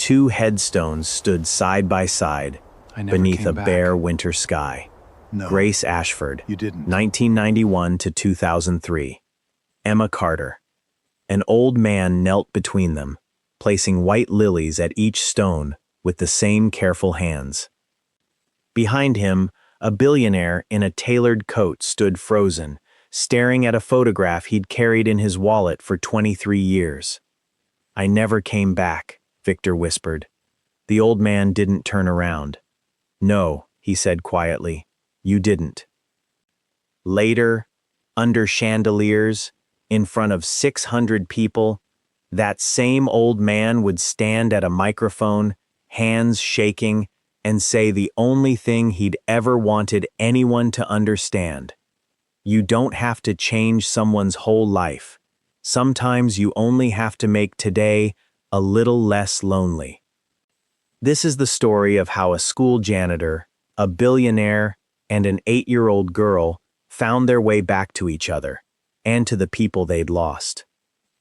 Two headstones stood side by side I never beneath came a back. bare winter sky. No, Grace Ashford, you didn't. 1991 to 2003. Emma Carter. An old man knelt between them, placing white lilies at each stone with the same careful hands. Behind him, a billionaire in a tailored coat stood frozen, staring at a photograph he'd carried in his wallet for 23 years. "I never came back," Victor whispered. The old man didn't turn around. "No," he said quietly, "you didn't." Later, under chandeliers, in front of 600 people, that same old man would stand at a microphone, hands shaking, and say the only thing he'd ever wanted anyone to understand. You don't have to change someone's whole life. Sometimes you only have to make today a little less lonely. This is the story of how a school janitor, a billionaire, and an 8-year-old girl found their way back to each other and to the people they'd lost.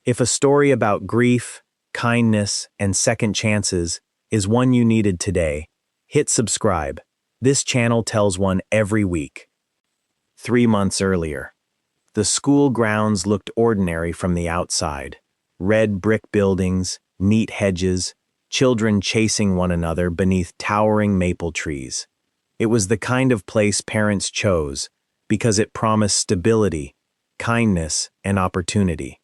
If a story about grief, kindness, and second chances is one you needed today, hit subscribe. This channel tells one every week. 3 months earlier, the school grounds looked ordinary from the outside. Red brick buildings, neat hedges, children chasing one another beneath towering maple trees. It was the kind of place parents chose because it promised stability, kindness, and opportunity.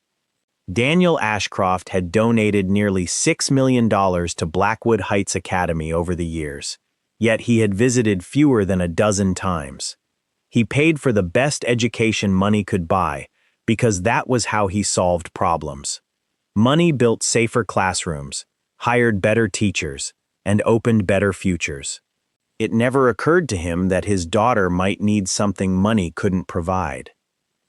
Daniel Ashcroft had donated nearly $6 million to Blackwood Heights Academy over the years, yet he had visited fewer than a dozen times. He paid for the best education money could buy because that was how he solved problems. Money built safer classrooms, hired better teachers, and opened better futures. It never occurred to him that his daughter might need something money couldn't provide.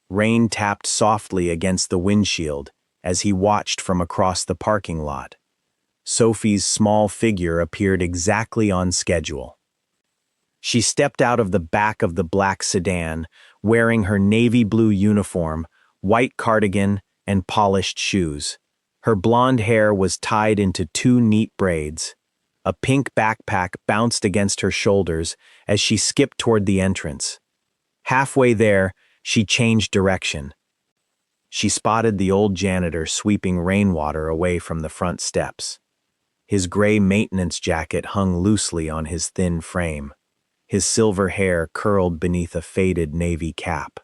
Rain tapped softly against the windshield as he watched from across the parking lot. Sophie's small figure appeared exactly on schedule. She stepped out of the back of the black sedan, wearing her navy blue uniform, white cardigan, and polished shoes. Her blonde hair was tied into 2 neat braids. A pink backpack bounced against her shoulders as she skipped toward the entrance. Halfway there, she changed direction. She spotted the old janitor sweeping rainwater away from the front steps. His gray maintenance jacket hung loosely on his thin frame. His silver hair curled beneath a faded navy cap.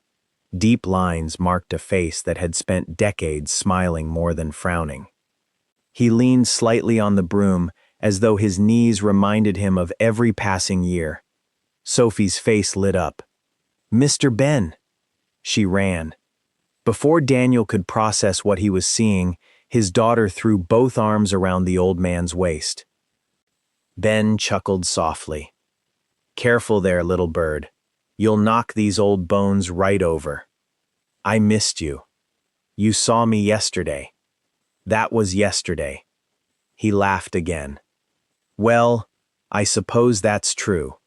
Deep lines marked a face that had spent decades smiling more than frowning. He leaned slightly on the broom, as though his knees reminded him of every passing year. Sophie's face lit up. "Mr. Ben!" She ran. Before Daniel could process what he was seeing, his daughter threw both arms around the old man's waist. Ben chuckled softly. "Careful there, little bird. You'll knock these old bones right over. I missed you. You saw me yesterday. That was yesterday." He laughed again. "Well, I suppose that's true."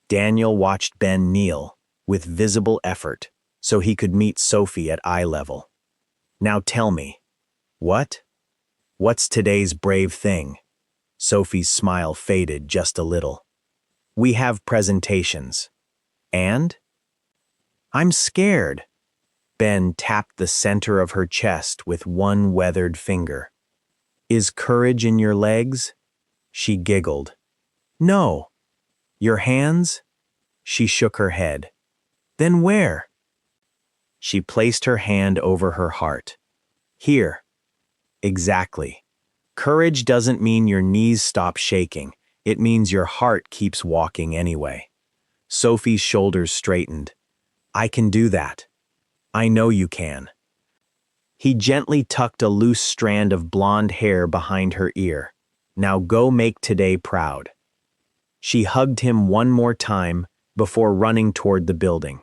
Daniel watched Ben kneel, with visible effort, so he could meet Sophie at eye level. "Now tell me, what's today's brave thing?" Sophie's smile faded just a little. "We have presentations. And?" "I'm scared." Ben tapped the center of her chest with one weathered finger. "Is courage in your legs?" She giggled. "No." "Your hands?" She shook her head. "Then where?" She placed her hand over her heart. "Here." "Exactly. Courage doesn't mean your knees stop shaking. It means your heart keeps walking anyway." Sophie's shoulders straightened. "I can do that. I know you can." He gently tucked a loose strand of blonde hair behind her ear. "Now go make today proud." She hugged him one more time before running toward the building.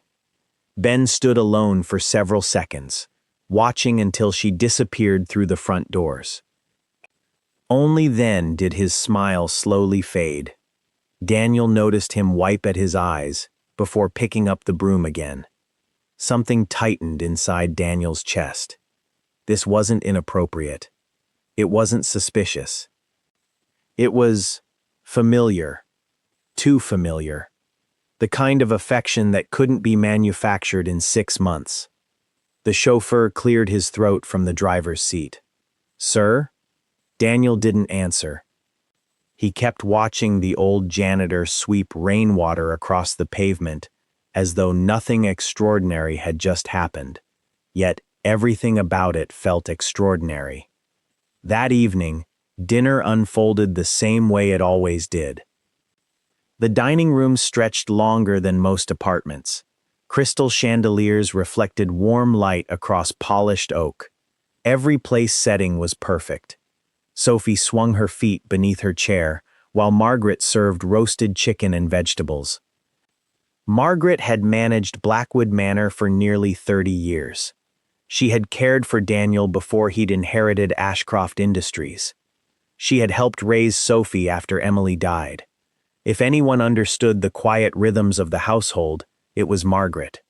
Ben stood alone for several seconds, watching until she disappeared through the front doors. Only then did his smile slowly fade. Daniel noticed him wipe at his eyes before picking up the broom again. Something tightened inside Daniel's chest. This wasn't inappropriate. It wasn't suspicious. It was familiar, too familiar, the kind of affection that couldn't be manufactured in 6 months. The chauffeur cleared his throat from the driver's seat. "Sir?" Daniel didn't answer. He kept watching the old janitor sweep rainwater across the pavement as though nothing extraordinary had just happened, yet everything about it felt extraordinary. That evening, dinner unfolded the same way it always did. The dining room stretched longer than most apartments. Crystal chandeliers reflected warm light across polished oak. Every place setting was perfect. Sophie swung her feet beneath her chair, while Margaret served roasted chicken and vegetables. Margaret had managed Blackwood Manor for nearly 30 years. She had cared for Daniel before he'd inherited Ashcroft Industries. She had helped raise Sophie after Emily died. If anyone understood the quiet rhythms of the household, it was Margaret.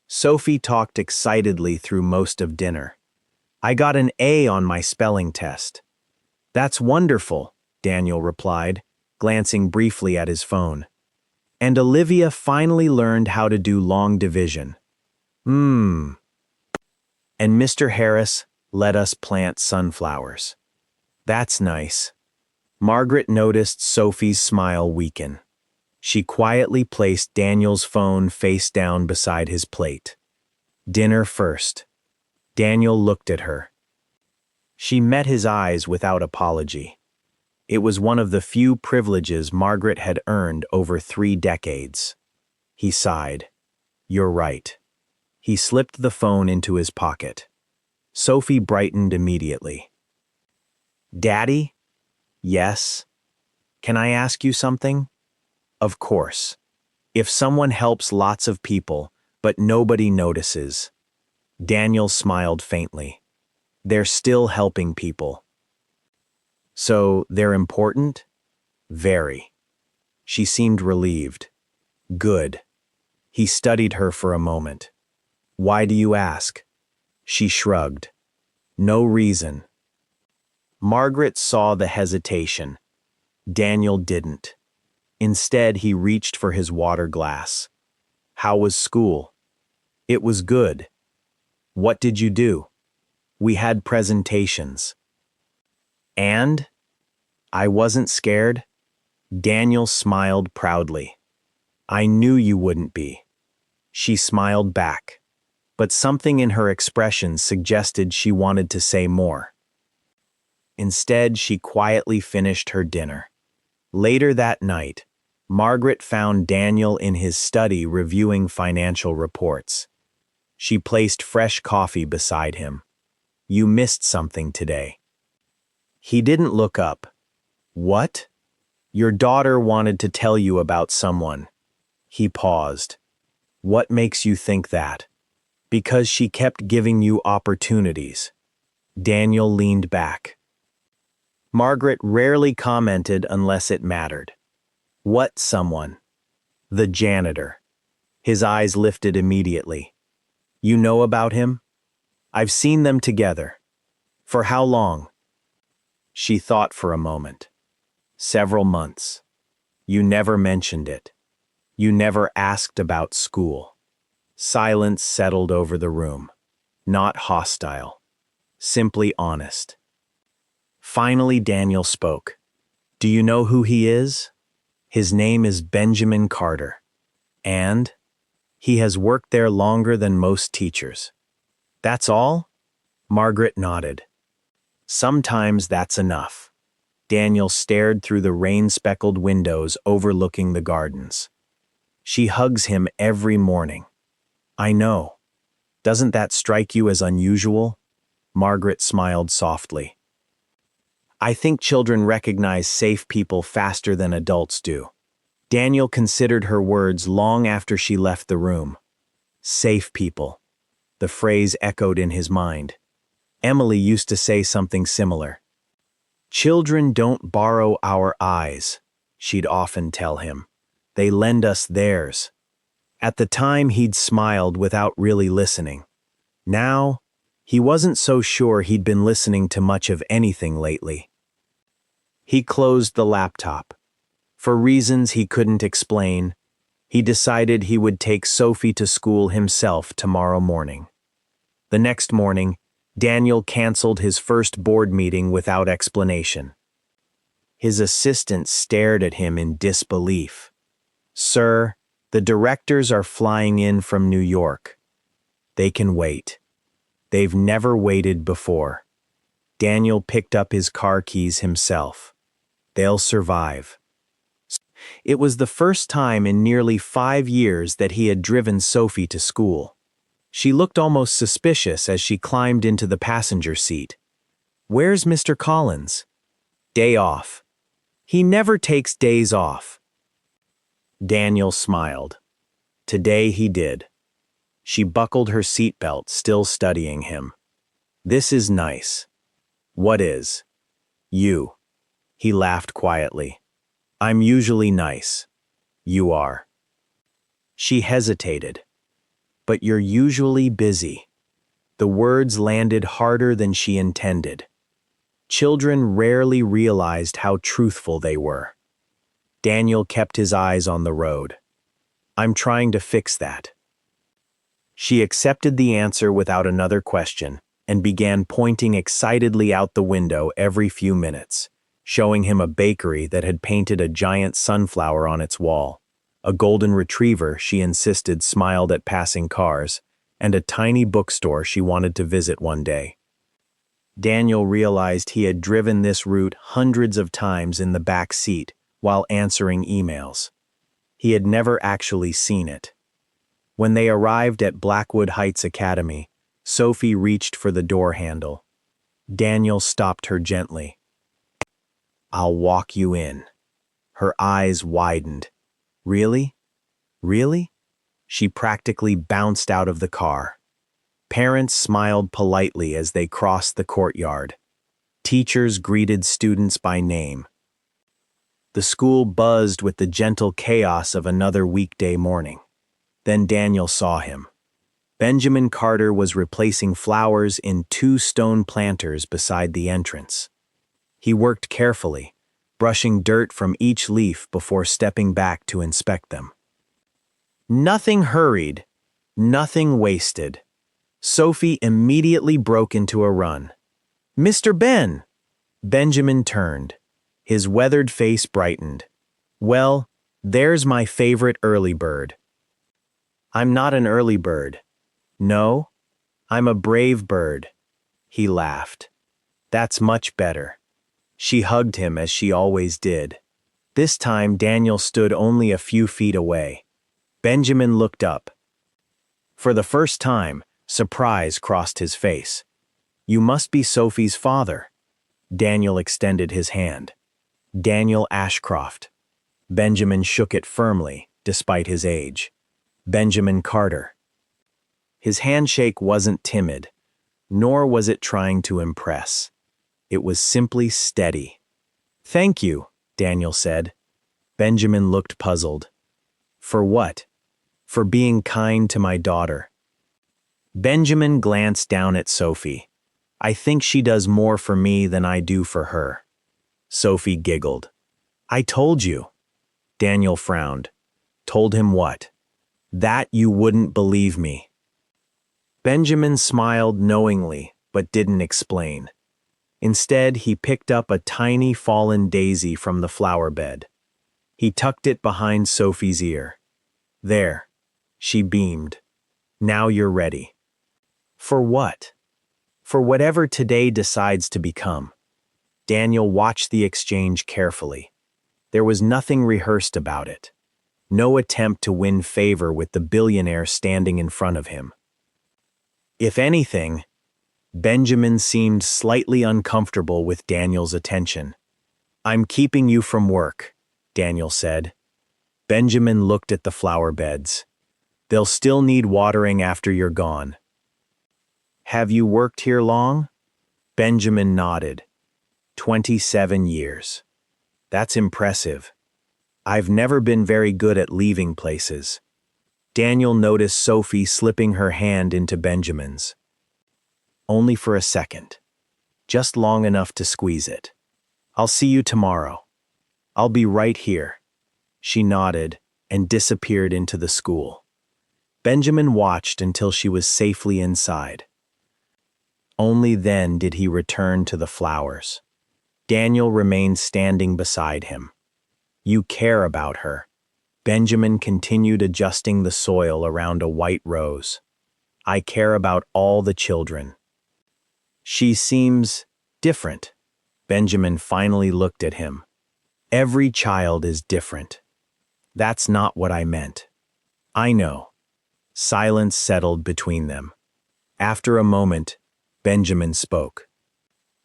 Sophie talked excitedly through most of dinner. "I got an A on my spelling test." "That's wonderful," Daniel replied, glancing briefly at his phone. "And Olivia finally learned how to do long division." And Mr. Harris let us plant sunflowers." "That's nice." Margaret noticed Sophie's smile weaken. She quietly placed Daniel's phone face down beside his plate. "Dinner first." Daniel looked at her. She met his eyes without apology. It was one of the few privileges Margaret had earned over 3 decades. He sighed. "You're right." He slipped the phone into his pocket. Sophie brightened immediately. "Daddy?" "Yes." "Can I ask you something?" "Of course." "If someone helps lots of people, but nobody notices." Daniel smiled faintly. "They're still helping people." "So they're important?" "Very." She seemed relieved. "Good." He studied her for a moment. "Why do you ask?" She shrugged. "No reason." Margaret saw the hesitation. Daniel didn't. Instead, he reached for his water glass. "How was school?" "It was good." "What did you do?" "We had presentations." "And?" "I wasn't scared." Daniel smiled proudly. "I knew you wouldn't be." She smiled back, but something in her expression suggested she wanted to say more. Instead, she quietly finished her dinner. Later that night, Margaret found Daniel in his study reviewing financial reports. She placed fresh coffee beside him. "You missed something today." He didn't look up. "What?" "Your daughter wanted to tell you about someone." He paused. "What makes you think that?" "Because she kept giving you opportunities." Daniel leaned back. Margaret rarely commented unless it mattered. "What someone?" "The janitor." His eyes lifted immediately. "You know about him?" "I've seen them together." "For how long?" She thought for a moment. "Several months." "You never mentioned it. You never asked about school." Silence settled over the room. Not hostile. Simply honest. Finally, Daniel spoke. "Do you know who he is?" "His name is Benjamin Carter." "And?" "He has worked there longer than most teachers." "That's all?" Margaret nodded. "Sometimes that's enough." Daniel stared through the rain-speckled windows overlooking the gardens. "She hugs him every morning." "I know. Doesn't that strike you as unusual?" Margaret smiled softly. "I think children recognize safe people faster than adults do." Daniel considered her words long after she left the room. Safe people. The phrase echoed in his mind. Emily used to say something similar. "Children don't borrow our eyes," she'd often tell him. "They lend us theirs." At the time, he'd smiled without really listening. Now, he wasn't so sure he'd been listening to much of anything lately. He closed the laptop. For reasons he couldn't explain, he decided he would take Sophie to school himself tomorrow morning. The next morning, Daniel canceled his first board meeting without explanation. His assistant stared at him in disbelief. "Sir, the directors are flying in from New York. They can wait. They've never waited before." Daniel picked up his car keys himself. "They'll survive." It was the first time in nearly 5 years that he had driven Sophie to school. She looked almost suspicious as she climbed into the passenger seat. "Where's Mr. Collins?" "Day off. He never takes days off." Daniel smiled. Today he did. She buckled her seatbelt, still studying him. "This is nice." "What is?" "You." He laughed quietly. "I'm usually nice." "You are." She hesitated. "But you're usually busy." The words landed harder than she intended. Children rarely realized how truthful they were. Daniel kept his eyes on the road. "I'm trying to fix that." She accepted the answer without another question and began pointing excitedly out the window every few minutes, showing him a bakery that had painted a giant sunflower on its wall, a golden retriever she insisted smiled at passing cars, and a tiny bookstore she wanted to visit one day. Daniel realized he had driven this route hundreds of times in the back seat while answering emails. He had never actually seen it. When they arrived at Blackwood Heights Academy, Sophie reached for the door handle. Daniel stopped her gently. "I'll walk you in." Her eyes widened. "Really? Really?" She practically bounced out of the car. Parents smiled politely as they crossed the courtyard. Teachers greeted students by name. The school buzzed with the gentle chaos of another weekday morning. Then Daniel saw him. Benjamin Carter was replacing flowers in 2 stone planters beside the entrance. He worked carefully, brushing dirt from each leaf before stepping back to inspect them. Nothing hurried, nothing wasted. Sophie immediately broke into a run. "Mr. Ben!" Benjamin turned. His weathered face brightened. "Well, there's my favorite early bird." "I'm not an early bird." "No, I'm a brave bird." He laughed. "That's much better." She hugged him as she always did. This time Daniel stood only a few feet away. Benjamin looked up. For the first time, surprise crossed his face. "You must be Sophie's father." Daniel extended his hand. "Daniel Ashcroft." Benjamin shook it firmly, despite his age. "Benjamin Carter." His handshake wasn't timid, nor was it trying to impress. It was simply steady. "Thank you," Daniel said. Benjamin looked puzzled. "For what?" "For being kind to my daughter." Benjamin glanced down at Sophie. "I think she does more for me than I do for her." Sophie giggled. "I told you." Daniel frowned. "Told him what?" "That you wouldn't believe me." Benjamin smiled knowingly, but didn't explain. Instead, he picked up a tiny fallen daisy from the flower bed. He tucked it behind Sophie's ear. "There." She beamed. "Now you're ready." "For what?" "For whatever today decides to become." Daniel watched the exchange carefully. There was nothing rehearsed about it. No attempt to win favor with the billionaire standing in front of him. If anything, Benjamin seemed slightly uncomfortable with Daniel's attention. "I'm keeping you from work," Daniel said. Benjamin looked at the flower beds. "They'll still need watering after you're gone." "Have you worked here long?" Benjamin nodded. 27 years. "That's impressive. I've never been very good at leaving places." Daniel noticed Sophie slipping her hand into Benjamin's. "Only for a second. Just long enough to squeeze it." I'll see you tomorrow. I'll be right here." She nodded and disappeared into the school. Benjamin watched until she was safely inside. Only then did he return to the flowers. Daniel remained standing beside him. "You care about her." Benjamin continued adjusting the soil around a white rose. "I care about all the children." "She seems different." Benjamin finally looked at him. "Every child is different." "That's not what I meant." "I know." Silence settled between them. After a moment, Benjamin spoke.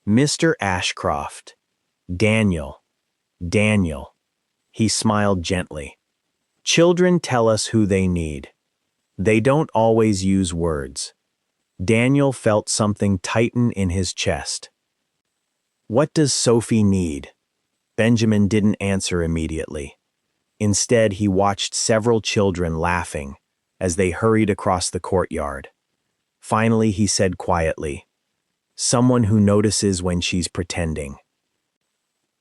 "Mr. Ashcroft, Daniel." He smiled gently. "Children tell us who they need. They don't always use words." Daniel felt something tighten in his chest. "What does Sophie need?" Benjamin didn't answer immediately. Instead, he watched several children laughing as they hurried across the courtyard. Finally, he said quietly, "Someone who notices when she's pretending."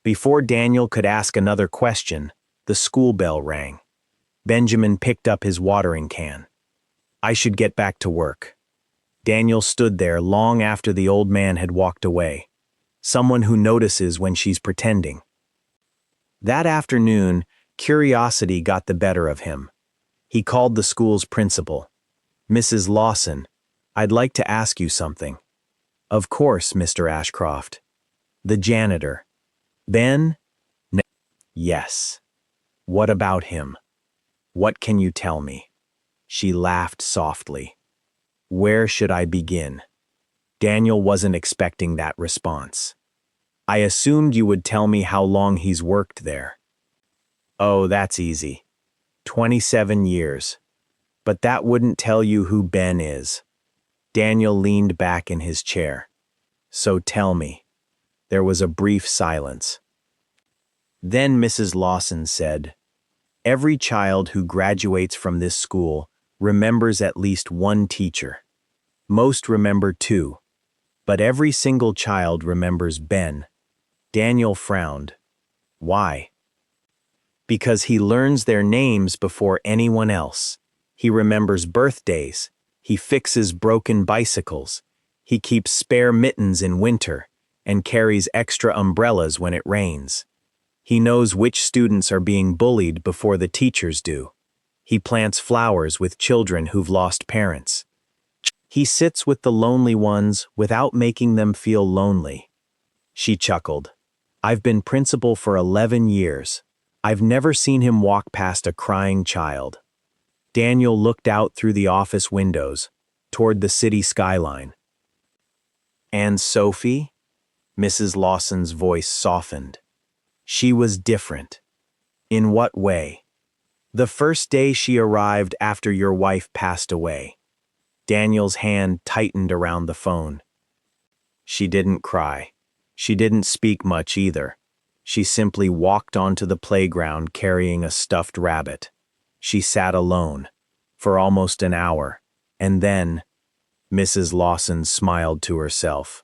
Before Daniel could ask another question, the school bell rang. Benjamin picked up his watering can. "I should get back to work." Daniel stood there long after the old man had walked away. Someone who notices when she's pretending. That afternoon, curiosity got the better of him. He called the school's principal. "Mrs. Lawson, I'd like to ask you something." "Of course, Mr. Ashcroft." "The janitor. Ben?" "Yes." "What about him? What can you tell me?" She laughed softly. "Where should I begin?" Daniel wasn't expecting that response. "I assumed you would tell me how long he's worked there." "Oh, that's easy. 27 years. But that wouldn't tell you who Ben is." Daniel leaned back in his chair. "So tell me." There was a brief silence. Then Mrs. Lawson said, "Every child who graduates from this school remembers at least one teacher. Most remember two. But every single child remembers Ben." Daniel frowned. "Why?" "Because he learns their names before anyone else. He remembers birthdays. He fixes broken bicycles. He keeps spare mittens in winter and carries extra umbrellas when it rains. He knows which students are being bullied before the teachers do. He plants flowers with children who've lost parents. He sits with the lonely ones without making them feel lonely." She chuckled. "I've been principal for 11 years. I've never seen him walk past a crying child." Daniel looked out through the office windows, toward the city skyline. "And Sophie?" Mrs. Lawson's voice softened. "She was different." "In what way?" "The first day she arrived after your wife passed away." Daniel's hand tightened around the phone. "She didn't cry. She didn't speak much either. She simply walked onto the playground carrying a stuffed rabbit. She sat alone for almost an hour, and then—" Mrs. Lawson smiled to herself.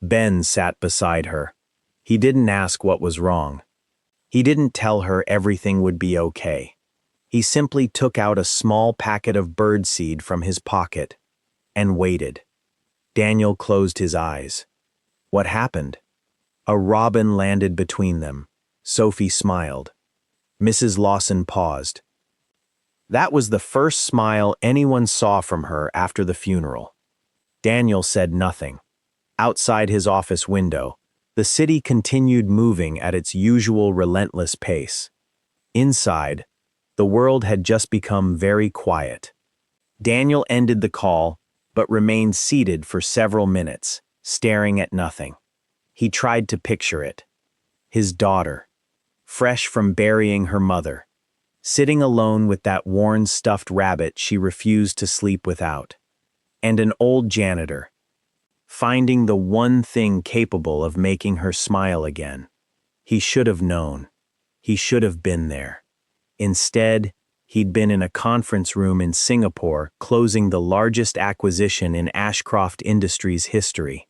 "Ben sat beside her. He didn't ask what was wrong. He didn't tell her everything would be okay. He simply took out a small packet of birdseed from his pocket and waited." Daniel closed his eyes. "What happened?" "A robin landed between them." Sophie smiled. Mrs. Lawson paused. That was the first smile anyone saw from her after the funeral. Daniel said nothing. Outside his office window, the city continued moving at its usual relentless pace. Inside, the world had just become very quiet. Daniel ended the call, but remained seated for several minutes, staring at nothing. He tried to picture it. His daughter, fresh from burying her mother, sitting alone with that worn stuffed rabbit she refused to sleep without, and an old janitor, finding the one thing capable of making her smile again. He should have known. He should have been there. Instead, he'd been in a conference room in Singapore closing the largest acquisition in Ashcroft Industries history.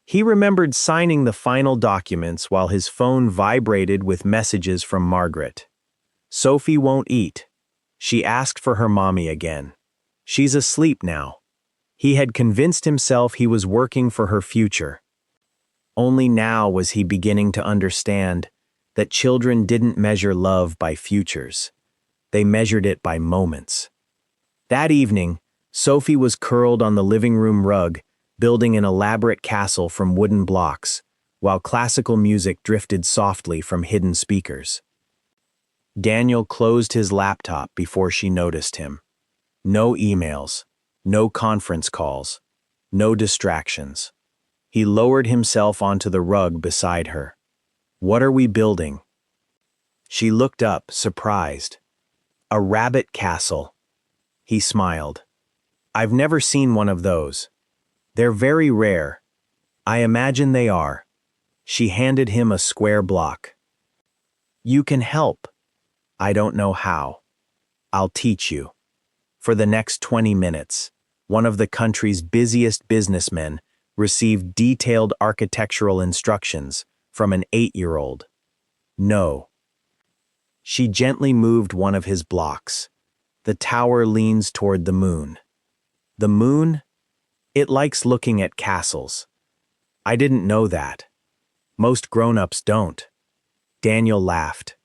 He remembered signing the final documents while his phone vibrated with messages from Margaret. Sophie won't eat. She asked for her mommy again. She's asleep now. He had convinced himself he was working for her future. Only now was he beginning to understand that children didn't measure love by futures. They measured it by moments. That evening, Sophie was curled on the living room rug, building an elaborate castle from wooden blocks, while classical music drifted softly from hidden speakers. Daniel closed his laptop before she noticed him. No emails, no conference calls, no distractions. He lowered himself onto the rug beside her. "What are we building?" She looked up, surprised. "A rabbit castle." He smiled. "I've never seen one of those. They're very rare. I imagine they are." She handed him a square block. "You can help. I don't know how. I'll teach you." For the next 20 minutes, one of the country's busiest businessmen received detailed architectural instructions from an 8-year-old. "No." She gently moved one of his blocks. "The tower leans toward the moon." "The moon? It likes looking at castles." "I didn't know that. Most grown-ups don't." Daniel laughed.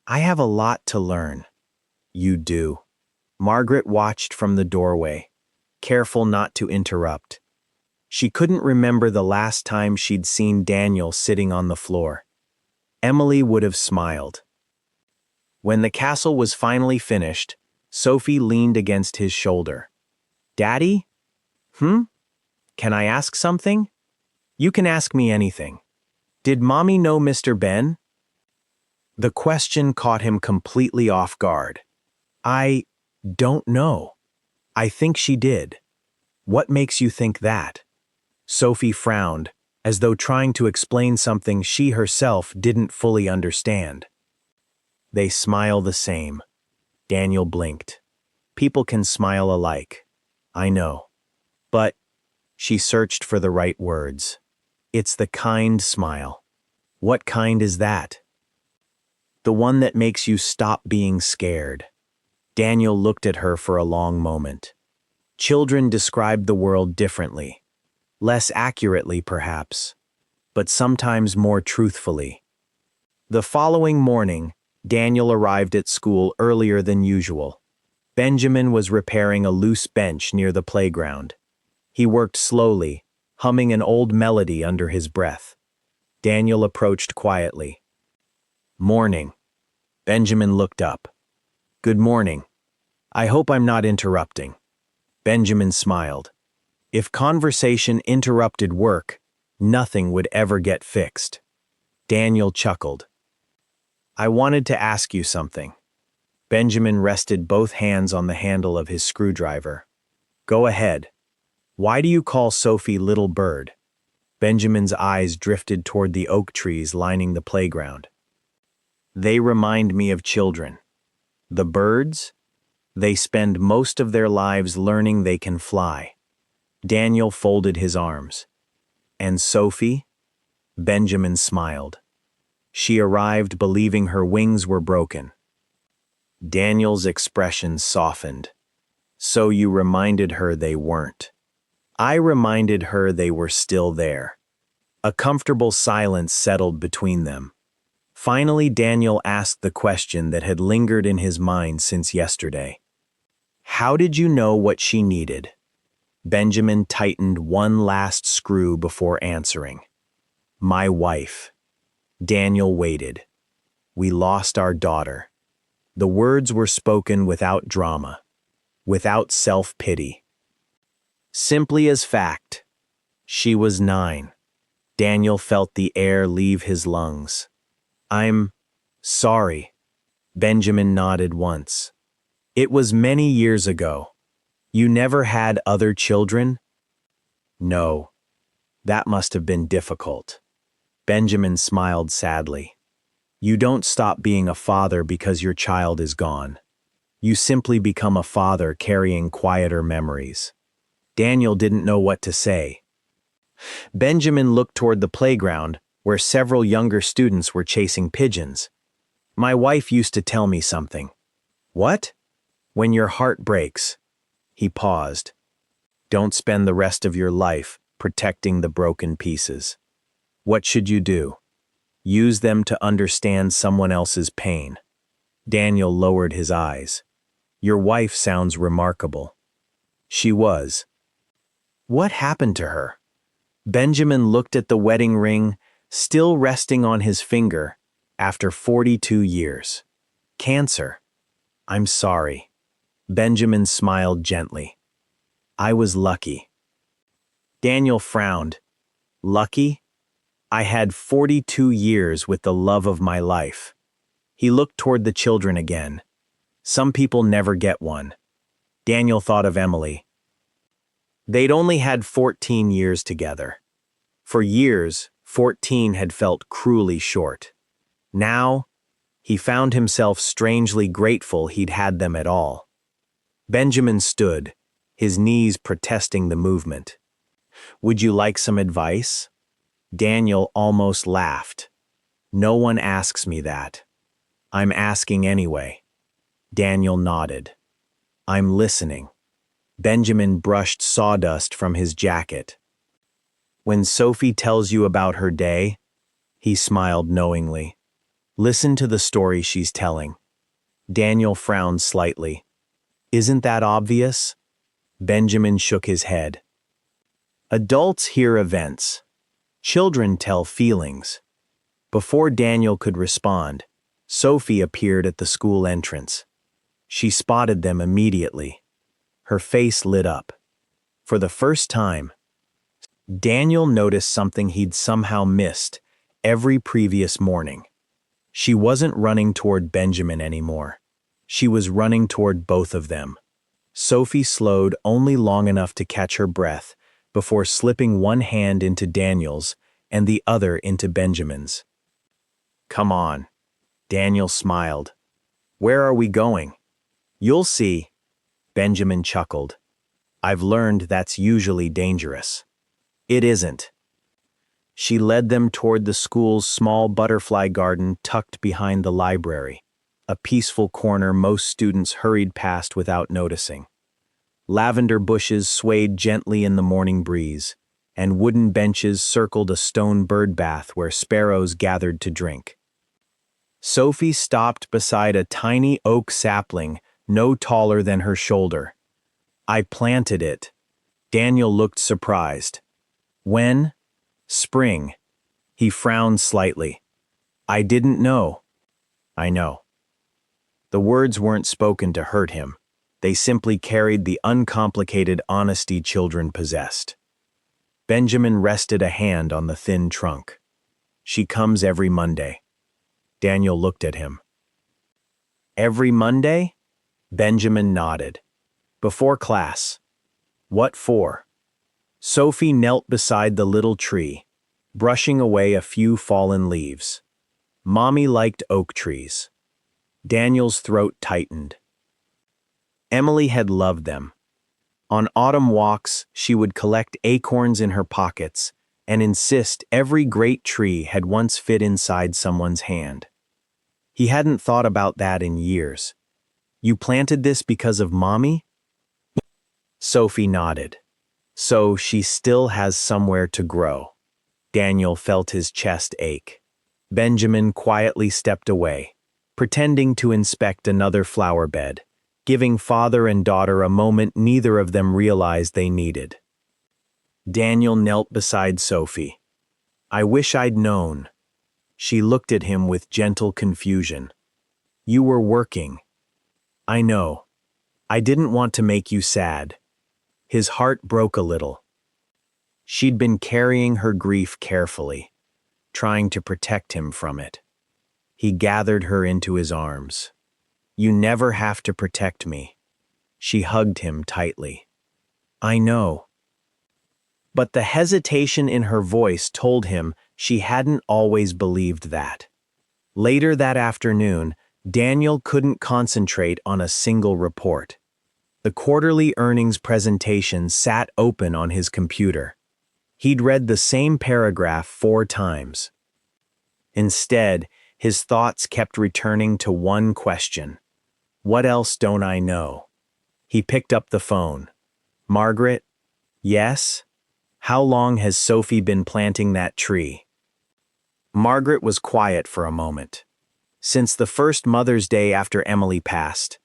"I have a lot to learn." "You do." Margaret watched from the doorway, careful not to interrupt. She couldn't remember the last time she'd seen Daniel sitting on the floor. Emily would have smiled. When the castle was finally finished, Sophie leaned against his shoulder. "Daddy? Can I ask something?" "You can ask me anything." "Did Mommy know Mr. Ben?" The question caught him completely off guard. "I don't know. I think she did." "What makes you think that?" Sophie frowned, as though trying to explain something she herself didn't fully understand. "They smile the same." Daniel blinked. "People can smile alike. I know. But," she searched for the right words, "it's the kind smile." "What kind is that?" "The one that makes you stop being scared." Daniel looked at her for a long moment. Children describe the world differently. Less accurately, perhaps, but sometimes more truthfully. The following morning, Daniel arrived at school earlier than usual. Benjamin was repairing a loose bench near the playground. He worked slowly, humming an old melody under his breath. Daniel approached quietly. "Morning." Benjamin looked up. "Good morning. I hope I'm not interrupting." Benjamin smiled. If conversation interrupted work, nothing would ever get fixed. Daniel chuckled. "I wanted to ask you something." Benjamin rested both hands on the handle of his screwdriver. "Go ahead. Why do you call Sophie Little Bird?" Benjamin's eyes drifted toward the oak trees lining the playground. "They remind me of children. The birds? They spend most of their lives learning they can fly." Daniel folded his arms. "And Sophie?" Benjamin smiled. "She arrived believing her wings were broken." Daniel's expression softened. "So you reminded her they weren't." "I reminded her they were still there." A comfortable silence settled between them. Finally, Daniel asked the question that had lingered in his mind since yesterday. "How did you know what she needed?" Benjamin tightened one last screw before answering. "My wife." Daniel waited. "We lost our daughter." The words were spoken without drama, without self-pity. Simply as fact. She was 9. Daniel felt the air leave his lungs. "I'm sorry." Benjamin nodded once. "It was many years ago. You never had other children?" "No. That must have been difficult." Benjamin smiled sadly. "You don't stop being a father because your child is gone. You simply become a father carrying quieter memories." Daniel didn't know what to say. Benjamin looked toward the playground, where several younger students were chasing pigeons. My wife used to tell me something. What? When your heart breaks. He paused. Don't spend the rest of your life protecting the broken pieces. What should you do? Use them to understand someone else's pain. Daniel lowered his eyes. Your wife sounds remarkable. She was. What happened to her? Benjamin looked at the wedding ring, still resting on his finger, after 42 years. Cancer. I'm sorry. Benjamin smiled gently. I was lucky. Daniel frowned. Lucky? I had 42 years with the love of my life. He looked toward the children again. Some people never get one. Daniel thought of Emily. They'd only had 14 years together. For years, 14 had felt cruelly short. Now, he found himself strangely grateful he'd had them at all. Benjamin stood, his knees protesting the movement. Would you like some advice? Daniel almost laughed. No one asks me that. I'm asking anyway. Daniel nodded. I'm listening. Benjamin brushed sawdust from his jacket. When Sophie tells you about her day, he smiled knowingly. Listen to the story she's telling. Daniel frowned slightly. Isn't that obvious? Benjamin shook his head. Adults hear events. Children tell feelings. Before Daniel could respond, Sophie appeared at the school entrance. She spotted them immediately. Her face lit up. For the first time, Daniel noticed something he'd somehow missed every previous morning. She wasn't running toward Benjamin anymore. She was running toward both of them. Sophie slowed only long enough to catch her breath before slipping one hand into Daniel's and the other into Benjamin's. Come on. Daniel smiled. Where are we going? You'll see. Benjamin chuckled. I've learned that's usually dangerous. It isn't. She led them toward the school's small butterfly garden tucked behind the library, a peaceful corner most students hurried past without noticing. Lavender bushes swayed gently in the morning breeze, and wooden benches circled a stone bird bath where sparrows gathered to drink. Sophie stopped beside a tiny oak sapling no taller than her shoulder. I planted it. Daniel looked surprised. When? Spring. He frowned slightly. I didn't know. I know. The words weren't spoken to hurt him. They simply carried the uncomplicated honesty children possessed. Benjamin rested a hand on the thin trunk. She comes every Monday. Daniel looked at him. Every Monday? Benjamin nodded. Before class. What for? Sophie knelt beside the little tree, brushing away a few fallen leaves. Mommy liked oak trees. Daniel's throat tightened. Emily had loved them. On autumn walks, she would collect acorns in her pockets and insist every great tree had once fit inside someone's hand. He hadn't thought about that in years. You planted this because of Mommy? Sophie nodded. So she still has somewhere to grow. Daniel felt his chest ache. Benjamin quietly stepped away, pretending to inspect another flower bed, giving father and daughter a moment neither of them realized they needed. Daniel knelt beside Sophie. I wish I'd known. She looked at him with gentle confusion. You were working. I know. I didn't want to make you sad. His heart broke a little. She'd been carrying her grief carefully, trying to protect him from it. He gathered her into his arms. You never have to protect me. She hugged him tightly. I know. But the hesitation in her voice told him she hadn't always believed that. Later that afternoon, Daniel couldn't concentrate on a single report. The quarterly earnings presentation sat open on his computer. He'd read the same paragraph 4 times. Instead, his thoughts kept returning to one question. What else don't I know? He picked up the phone. Margaret? Yes? How long has Sophie been planting that tree? Margaret was quiet for a moment. Since the first Mother's Day after Emily passed.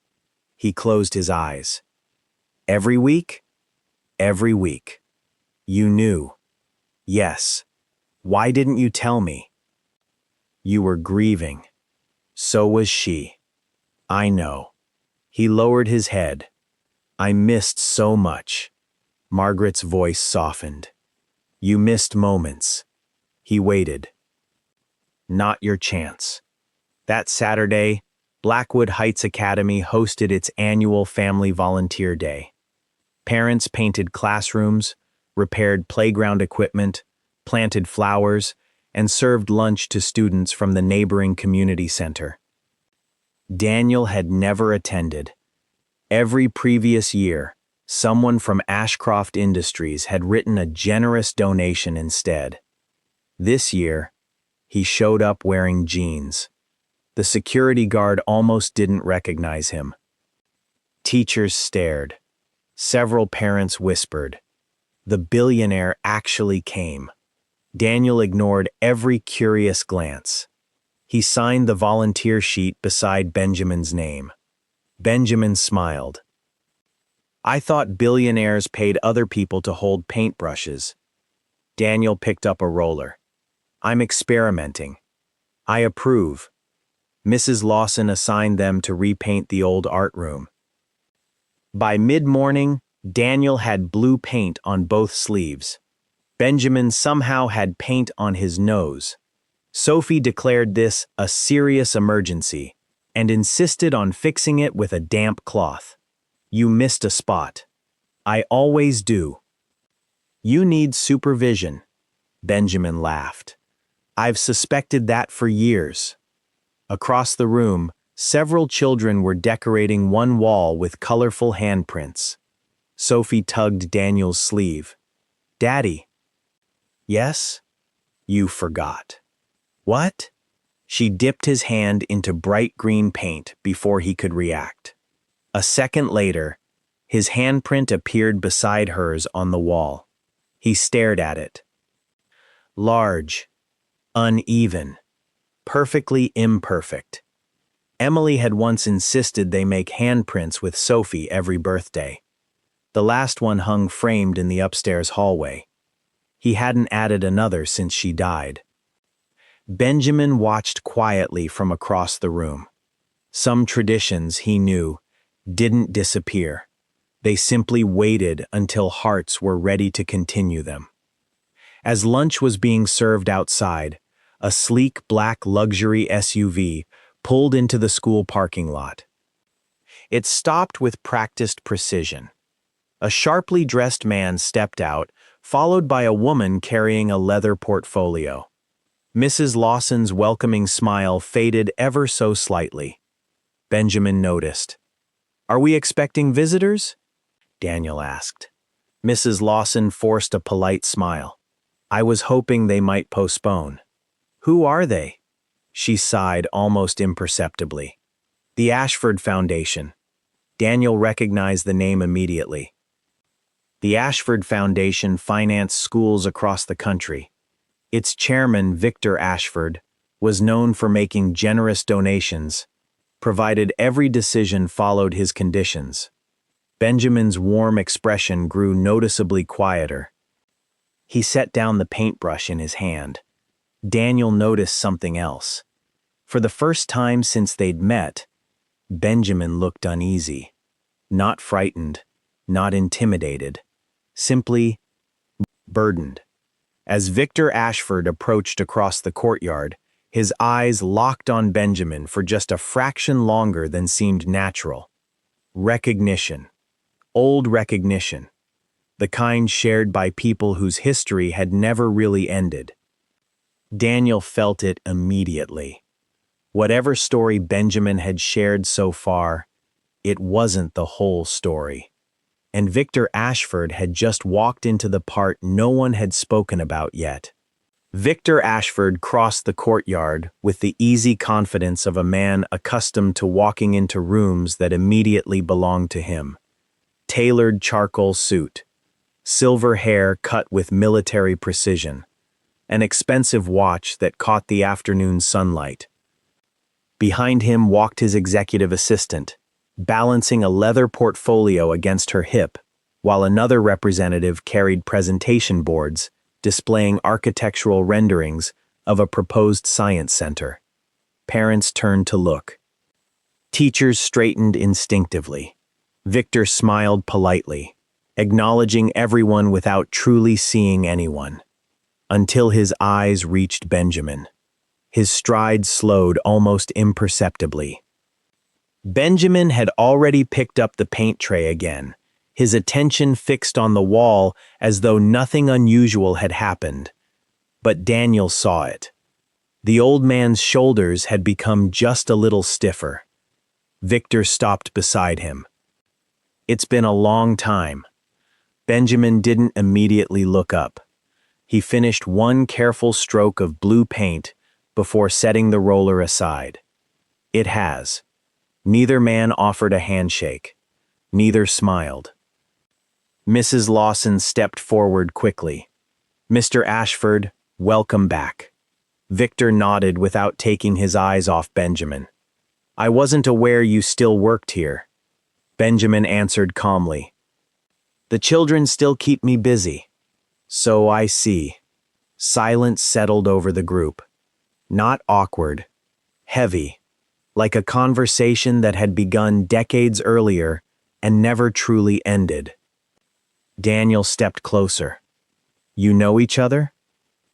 He closed his eyes. Every week? Every week. You knew. Yes. Why didn't you tell me? You were grieving. So was she. I know. He lowered his head. I missed so much. Margaret's voice softened. You missed moments. He waited. Not your chance. That Saturday, Blackwood Heights Academy hosted its annual Family Volunteer Day. Parents painted classrooms, repaired playground equipment, planted flowers, and served lunch to students from the neighboring community center. Daniel had never attended. Every previous year, someone from Ashcroft Industries had written a generous donation instead. This year, he showed up wearing jeans. The security guard almost didn't recognize him. Teachers stared. Several parents whispered. The billionaire actually came. Daniel ignored every curious glance. He signed the volunteer sheet beside Benjamin's name. Benjamin smiled. I thought billionaires paid other people to hold paintbrushes. Daniel picked up a roller. I'm experimenting. I approve. Mrs. Lawson assigned them to repaint the old art room. By mid-morning, Daniel had blue paint on both sleeves. Benjamin somehow had paint on his nose. Sophie declared this a serious emergency and insisted on fixing it with a damp cloth. You missed a spot. I always do. You need supervision. Benjamin laughed. I've suspected that for years. Across the room, several children were decorating one wall with colorful handprints. Sophie tugged Daniel's sleeve. Daddy. Yes? You forgot. What? She dipped his hand into bright green paint before he could react. A second later, his handprint appeared beside hers on the wall. He stared at it. Large, uneven, perfectly imperfect. Emily had once insisted they make handprints with Sophie every birthday. The last one hung framed in the upstairs hallway. He hadn't added another since she died. Benjamin watched quietly from across the room. Some traditions, he knew, didn't disappear. They simply waited until hearts were ready to continue them. As lunch was being served outside, a sleek black luxury SUV pulled into the school parking lot. It stopped with practiced precision. A sharply dressed man stepped out, followed by a woman carrying a leather portfolio. Mrs. Lawson's welcoming smile faded ever so slightly. Benjamin noticed. Are we expecting visitors? Daniel asked. Mrs. Lawson forced a polite smile. I was hoping they might postpone. Who are they? She sighed almost imperceptibly. The Ashford Foundation. Daniel recognized the name immediately. The Ashford Foundation financed schools across the country. Its chairman, Victor Ashford, was known for making generous donations, provided every decision followed his conditions. Benjamin's warm expression grew noticeably quieter. He set down the paintbrush in his hand. Daniel noticed something else. For the first time since they'd met, Benjamin looked uneasy. Not frightened, not intimidated, simply burdened. As Victor Ashford approached across the courtyard, his eyes locked on Benjamin for just a fraction longer than seemed natural. Recognition. Old recognition. The kind shared by people whose history had never really ended. Daniel felt it immediately. Whatever story Benjamin had shared so far, it wasn't the whole story. and Victor Ashford had just walked into the part no one had spoken about yet. Victor Ashford crossed the courtyard with the easy confidence of a man accustomed to walking into rooms that immediately belonged to him. Tailored charcoal suit, silver hair cut with military precision, an expensive watch that caught the afternoon sunlight. Behind him walked his executive assistant, balancing a leather portfolio against her hip, while another representative carried presentation boards displaying architectural renderings of a proposed science center. Parents turned to look. Teachers straightened instinctively. Victor smiled politely, acknowledging everyone without truly seeing anyone, until his eyes reached Benjamin. His stride slowed almost imperceptibly. Benjamin had already picked up the paint tray again, his attention fixed on the wall as though nothing unusual had happened. But Daniel saw it. The old man's shoulders had become just a little stiffer. Victor stopped beside him. "It's been a long time." Benjamin didn't immediately look up. He finished one careful stroke of blue paint before setting the roller aside. "It has." Neither man offered a handshake. Neither smiled. Mrs. Lawson stepped forward quickly. "Mr. Ashford, welcome back." Victor nodded without taking his eyes off Benjamin. "I wasn't aware you still worked here." Benjamin answered calmly. "The children still keep me busy." "So I see." Silence settled over the group. Not awkward, heavy, like a conversation that had begun decades earlier and never truly ended. Daniel stepped closer. "You know each other?"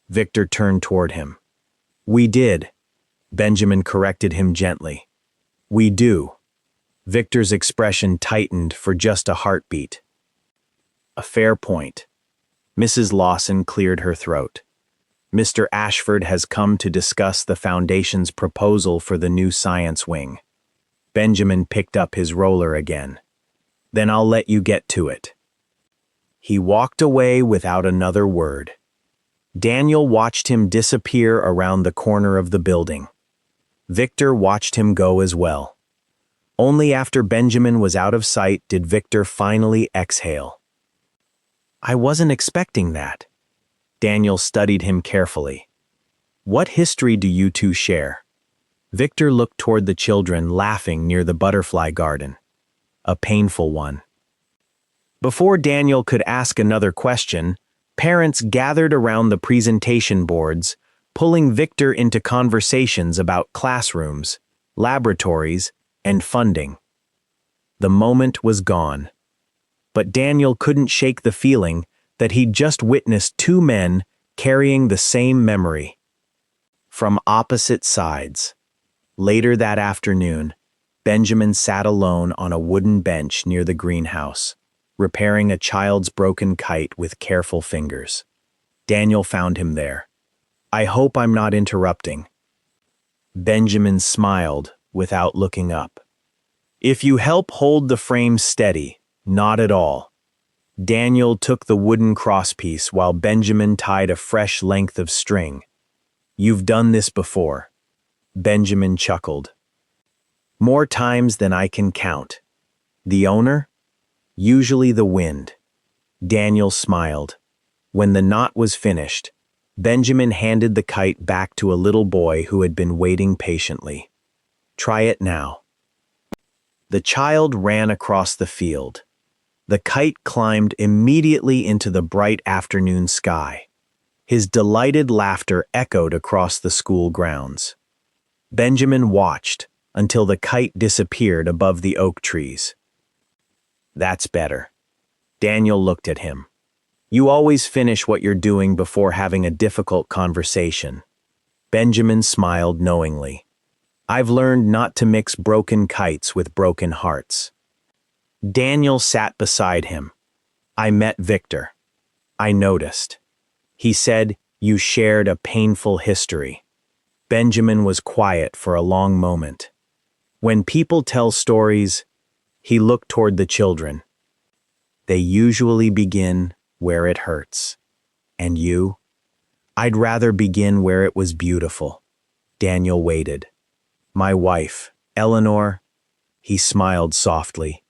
Victor turned toward him. "We did." Benjamin corrected him gently. "We do." Victor's expression tightened for just a heartbeat. "A fair point." Mrs. Lawson cleared her throat. "Mr. Ashford has come to discuss the Foundation's proposal for the new science wing." Benjamin picked up his roller again. "Then I'll let you get to it." He walked away without another word. Daniel watched him disappear around the corner of the building. Victor watched him go as well. Only after Benjamin was out of sight did Victor finally exhale. "I wasn't expecting that." Daniel studied him carefully. "What history do you two share?" Victor looked toward the children laughing near the butterfly garden. "A painful one." Before Daniel could ask another question, parents gathered around the presentation boards, pulling Victor into conversations about classrooms, laboratories, and funding. The moment was gone. But Daniel couldn't shake the feeling that he'd just witnessed two men carrying the same memory. From opposite sides. Later that afternoon, Benjamin sat alone on a wooden bench near the greenhouse, repairing a child's broken kite with careful fingers. Daniel found him there. "I hope I'm not interrupting." Benjamin smiled without looking up. "If you help hold the frame steady, not at all." Daniel took the wooden crosspiece while Benjamin tied a fresh length of string. "You've done this before." Benjamin chuckled. "More times than I can count." "The owner?" "Usually the wind." Daniel smiled. When the knot was finished, Benjamin handed the kite back to a little boy who had been waiting patiently. "Try it now." The child ran across the field. The kite climbed immediately into the bright afternoon sky. His delighted laughter echoed across the school grounds. Benjamin watched until the kite disappeared above the oak trees. "That's better." Daniel looked at him. "You always finish what you're doing before having a difficult conversation." Benjamin smiled knowingly. "I've learned not to mix broken kites with broken hearts." Daniel sat beside him. "I met Victor. I noticed. He said you shared a painful history." Benjamin was quiet for a long moment. "When people tell stories," he looked toward the children. They usually begin where it hurts. And you? I'd rather begin where it was beautiful. Daniel waited. My wife, Eleanor, he smiled softly,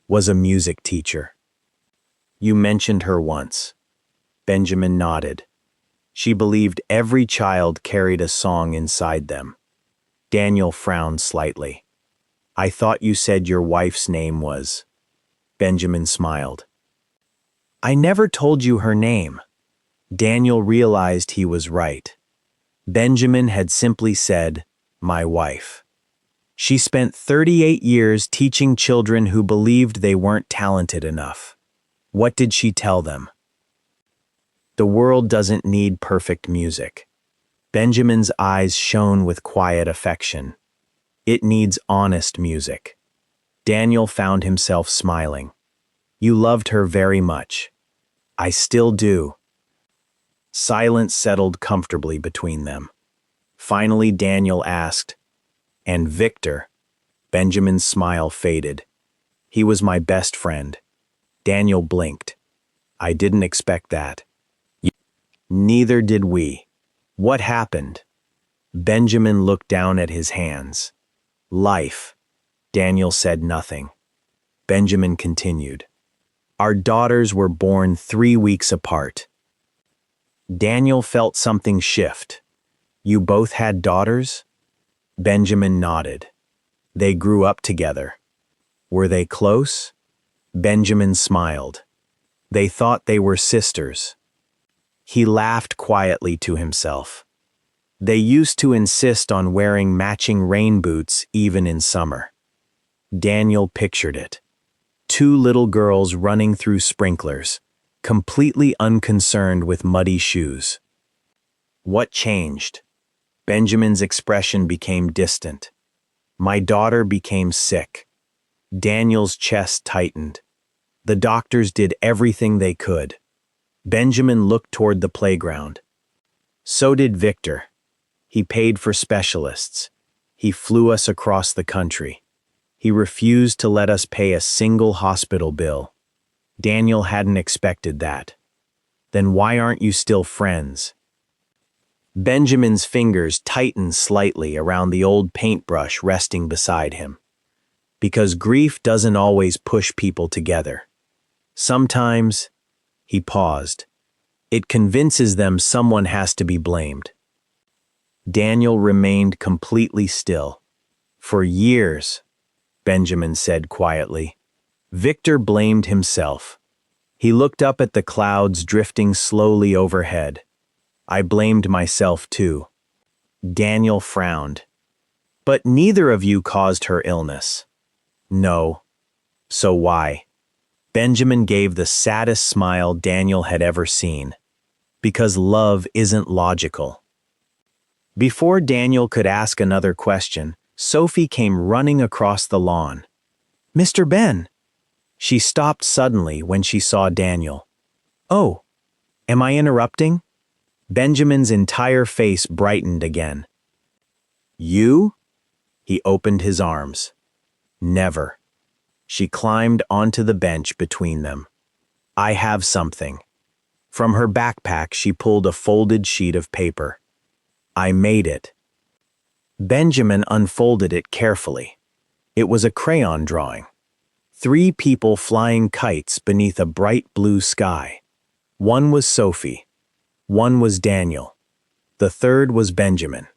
was a music teacher. You mentioned her once. Benjamin nodded. She believed every child carried a song inside them. Daniel frowned slightly. I thought you said your wife's name was. Benjamin smiled. I never told you her name. Daniel realized he was right. Benjamin had simply said, my wife. She spent 38 years teaching children who believed they weren't talented enough. What did she tell them? The world doesn't need perfect music. Benjamin's eyes shone with quiet affection. It needs honest music. Daniel found himself smiling. You loved her very much. I still do. Silence settled comfortably between them. Finally, Daniel asked, and Victor? Benjamin's smile faded. He was my best friend. Daniel blinked. I didn't expect that. Neither did we. What happened? Benjamin looked down at his hands. Life. Daniel said nothing. Benjamin continued. Our daughters were born 3 weeks apart. Daniel felt something shift. You both had daughters? Benjamin nodded. They grew up together. Were they close? Benjamin smiled. They thought they were sisters. He laughed quietly to himself. They used to insist on wearing matching rain boots even in summer. Daniel pictured it. 2 little girls running through sprinklers, completely unconcerned with muddy shoes. What changed? Benjamin's expression became distant. My daughter became sick. Daniel's chest tightened. The doctors did everything they could. Benjamin looked toward the playground. So did Victor. He paid for specialists. He flew us across the country. He refused to let us pay a single hospital bill. Daniel hadn't expected that. Then why aren't you still friends? Benjamin's fingers tightened slightly around the old paintbrush resting beside him. Because grief doesn't always push people together. Sometimes, he paused, it convinces them someone has to be blamed. Daniel remained completely still. For years, Benjamin said quietly, Victor blamed himself. He looked up at the clouds drifting slowly overhead. I blamed myself too. Daniel frowned. But neither of you caused her illness. No. So why? Benjamin gave the saddest smile Daniel had ever seen. Because love isn't logical. Before Daniel could ask another question, Sophie came running across the lawn. Mr. Ben! She stopped suddenly when she saw Daniel. Oh, am I interrupting? Benjamin's entire face brightened again. You? He opened his arms. Never. She climbed onto the bench between them. I have something. From her backpack, she pulled a folded sheet of paper. I made it. Benjamin unfolded it carefully. It was a crayon drawing. 3 people flying kites beneath a bright blue sky. One was Sophie. One was Daniel. The third was Benjamin.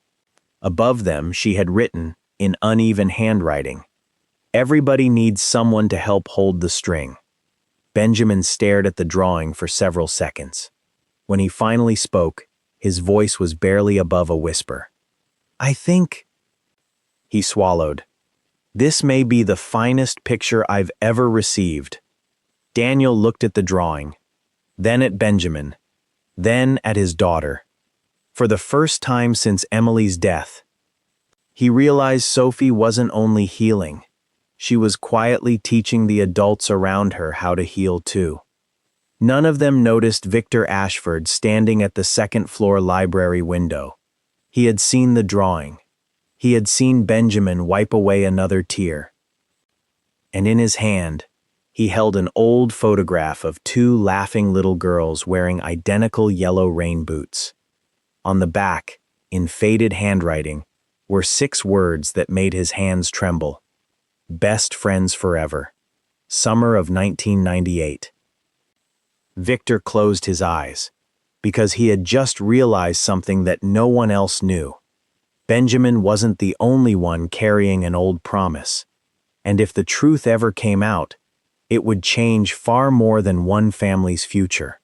Above them, she had written, in uneven handwriting, Everybody needs someone to help hold the string. Benjamin stared at the drawing for several seconds. When he finally spoke, his voice was barely above a whisper. I think... He swallowed. This may be the finest picture I've ever received. Daniel looked at the drawing, then at Benjamin, then at his daughter. For the first time since Emily's death, he realized Sophie wasn't only healing. She was quietly teaching the adults around her how to heal too. None of them noticed Victor Ashford standing at the second-floor library window. He had seen the drawing. He had seen Benjamin wipe away another tear. And in his hand, He held an old photograph of two laughing little girls wearing identical yellow rain boots. On the back, in faded handwriting, were 6 words that made his hands tremble. Best friends forever. Summer of 1998. Victor closed his eyes, because he had just realized something that no one else knew. Benjamin wasn't the only one carrying an old promise, and if the truth ever came out, it would change far more than one family's future.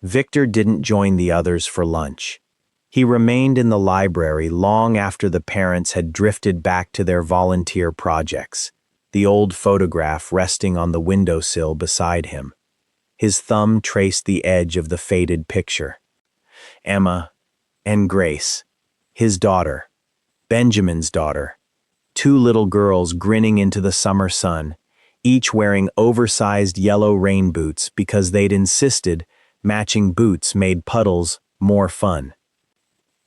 Victor didn't join the others for lunch. He remained in the library long after the parents had drifted back to their volunteer projects, the old photograph resting on the windowsill beside him. His thumb traced the edge of the faded picture. Emma and Grace, his daughter, Benjamin's daughter, 2 little girls grinning into the summer sun, each wearing oversized yellow rain boots because they'd insisted matching boots made puddles more fun.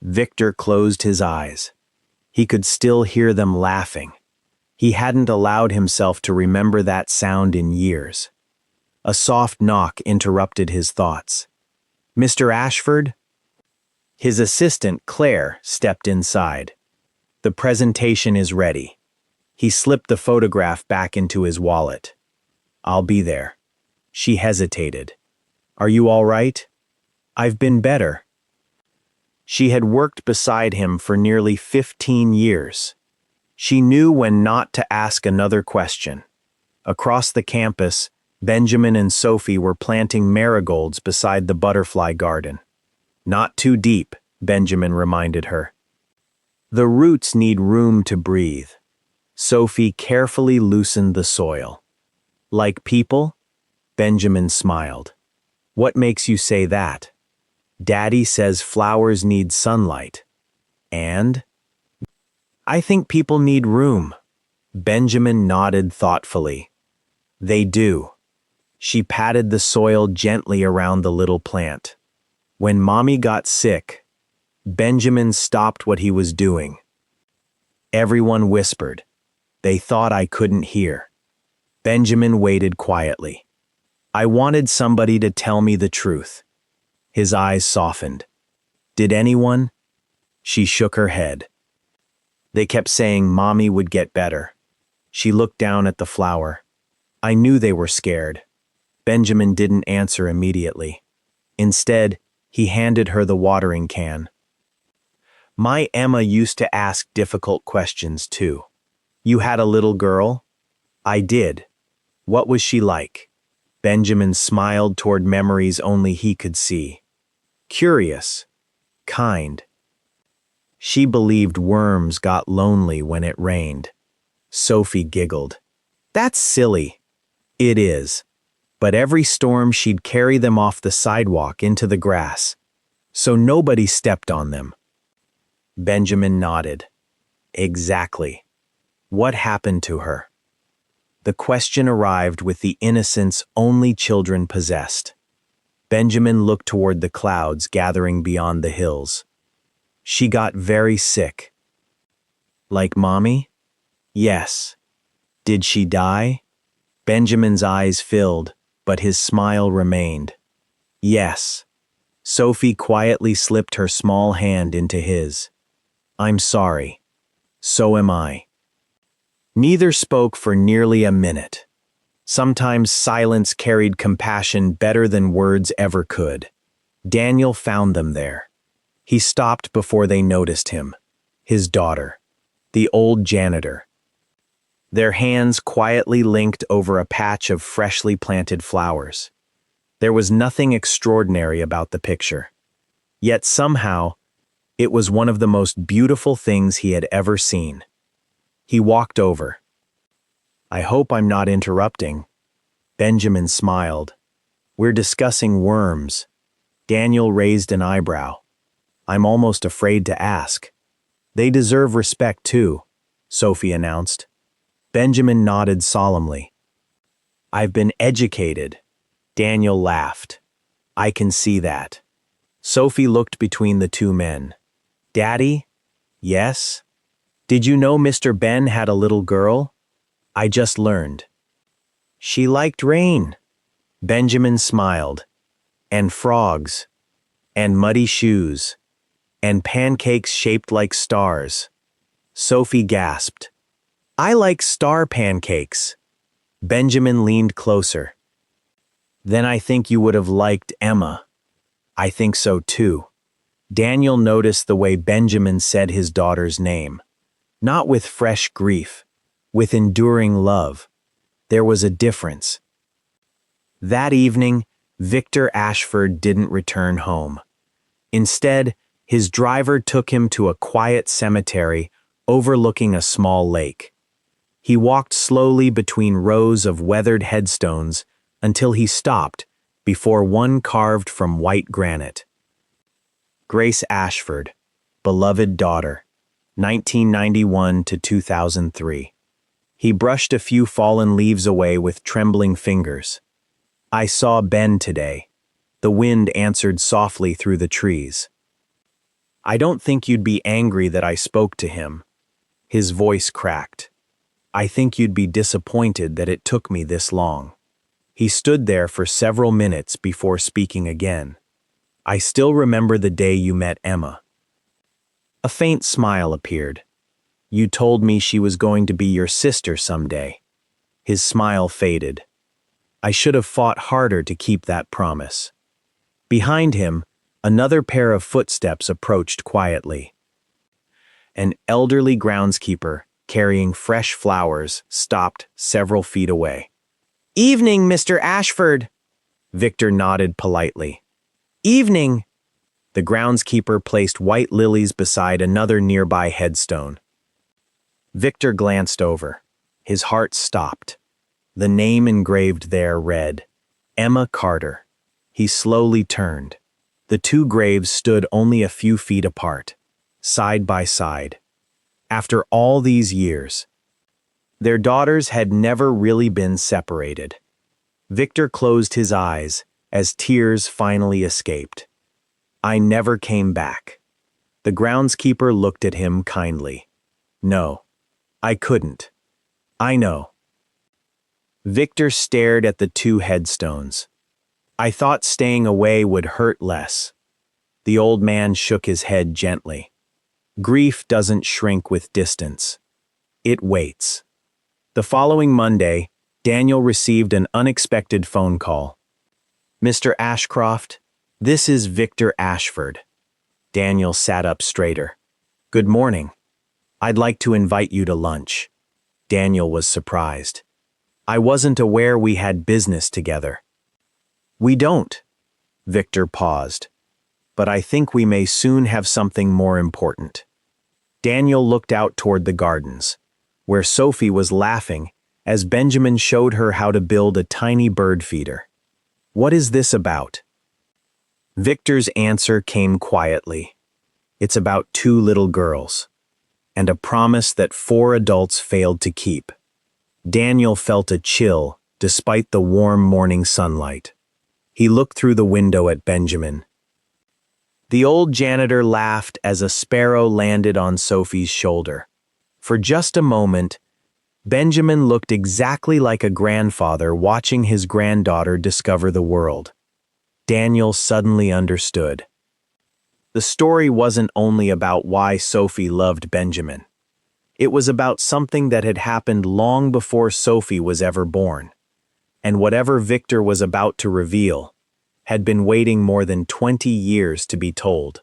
Victor closed his eyes. He could still hear them laughing. He hadn't allowed himself to remember that sound in years. A soft knock interrupted his thoughts. "Mr. Ashford?" His assistant, Claire, stepped inside. "The presentation is ready." He slipped the photograph back into his wallet. "I'll be there." She hesitated. "Are you all right?" "I've been better." She had worked beside him for nearly 15 years. She knew when not to ask another question. Across the campus, Benjamin and Sophie were planting marigolds beside the butterfly garden. "Not too deep," Benjamin reminded her. "The roots need room to breathe." Sophie carefully loosened the soil. "Like people?" Benjamin smiled. "What makes you say that?" "Daddy says flowers need sunlight." "And?" "I think people need room." Benjamin nodded thoughtfully. "They do." She patted the soil gently around the little plant. When Mommy got sick, Benjamin stopped what he was doing. Everyone whispered. They thought I couldn't hear. Benjamin waited quietly. "I wanted somebody to tell me the truth." His eyes softened. "Did anyone?" She shook her head. "They kept saying Mommy would get better." She looked down at the flower. "I knew they were scared." Benjamin didn't answer immediately. Instead, he handed her the watering can. "My Emma used to ask difficult questions too." "You had a little girl?" "I did." "What was she like?" Benjamin smiled toward memories only he could see. "Curious. Kind. She believed worms got lonely when it rained." Sophie giggled. "That's silly." "It is. But every storm she'd carry them off the sidewalk into the grass, so nobody stepped on them." Benjamin nodded. "Exactly. What happened to her?" The question arrived with the innocence only children possessed. Benjamin looked toward the clouds gathering beyond the hills. "She got very sick." "Like Mommy?" "Yes." "Did she die?" Benjamin's eyes filled, but his smile remained. "Yes." Sophie quietly slipped her small hand into his. "I'm sorry." "So am I." Neither spoke for nearly a minute. Sometimes silence carried compassion better than words ever could. Daniel found them there. He stopped before they noticed him. His daughter, the old janitor. Their hands quietly linked over a patch of freshly planted flowers. There was nothing extraordinary about the picture. Yet somehow, it was one of the most beautiful things he had ever seen. He walked over. "I hope I'm not interrupting." Benjamin smiled. "We're discussing worms." Daniel raised an eyebrow. "I'm almost afraid to ask." "They deserve respect too," Sophie announced. Benjamin nodded solemnly. "I've been educated." Daniel laughed. "I can see that." Sophie looked between the two men. "Daddy?" "Yes?" "Did you know Mr. Ben had a little girl?" "I just learned." She liked rain. Benjamin smiled. And frogs. And muddy shoes. And pancakes shaped like stars. Sophie gasped. I like star pancakes. Benjamin leaned closer. Then I think you would have liked Emma. I think so too. Daniel noticed the way Benjamin said his daughter's name. Not with fresh grief, with enduring love. There was a difference. That evening, Victor Ashford didn't return home. Instead, his driver took him to a quiet cemetery overlooking a small lake. He walked slowly between rows of weathered headstones until he stopped before one carved from white granite. Grace Ashford, beloved daughter, 1991 to 2003. He brushed a few fallen leaves away with trembling fingers. I saw Ben today. The wind answered softly through the trees. I don't think you'd be angry that I spoke to him. His voice cracked. I think you'd be disappointed that it took me this long. He stood there for several minutes before speaking again. I still remember the day you met Emma. A faint smile appeared. You told me she was going to be your sister someday. His smile faded. I should have fought harder to keep that promise. Behind him, another pair of footsteps approached quietly. An elderly groundskeeper, carrying fresh flowers, stopped several feet away. Evening, Mr. Ashford. Victor nodded politely. Evening. The groundskeeper placed white lilies beside another nearby headstone. Victor glanced over. His heart stopped. The name engraved there read, Emma Carter. He slowly turned. The two graves stood only a few feet apart, side by side. After all these years, their daughters had never really been separated. Victor closed his eyes as tears finally escaped. I never came back. The groundskeeper looked at him kindly. No, I couldn't. I know. Victor stared at the two headstones. I thought staying away would hurt less. The old man shook his head gently. Grief doesn't shrink with distance. It waits. The following Monday, Daniel received an unexpected phone call. Mr. Ashcroft, this is Victor Ashford. Daniel sat up straighter. Good morning. I'd like to invite you to lunch. Daniel was surprised. I wasn't aware we had business together. We don't. Victor paused. But I think we may soon have something more important. Daniel looked out toward the gardens, where Sophie was laughing as Benjamin showed her how to build a tiny bird feeder. What is this about? Victor's answer came quietly. It's about two little girls, and a promise that 4 adults failed to keep. Daniel felt a chill despite the warm morning sunlight. He looked through the window at Benjamin. The old janitor laughed as a sparrow landed on Sophie's shoulder. For just a moment, Benjamin looked exactly like a grandfather watching his granddaughter discover the world. Daniel suddenly understood. The story wasn't only about why Sophie loved Benjamin. It was about something that had happened long before Sophie was ever born. And whatever Victor was about to reveal had been waiting more than 20 years to be told.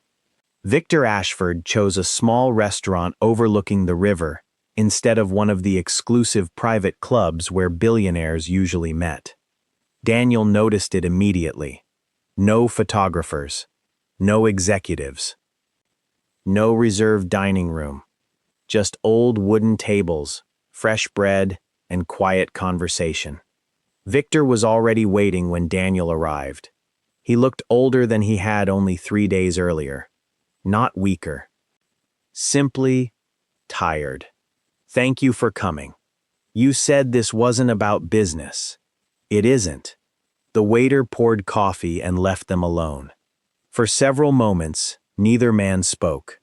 Victor Ashford chose a small restaurant overlooking the river instead of one of the exclusive private clubs where billionaires usually met. Daniel noticed it immediately. No photographers, no executives, no reserved dining room, just old wooden tables, fresh bread, and quiet conversation. Victor was already waiting when Daniel arrived. He looked older than he had only 3 days earlier, not weaker. Simply tired. Thank you for coming. You said this wasn't about business. It isn't. The waiter poured coffee and left them alone. For several moments, neither man spoke.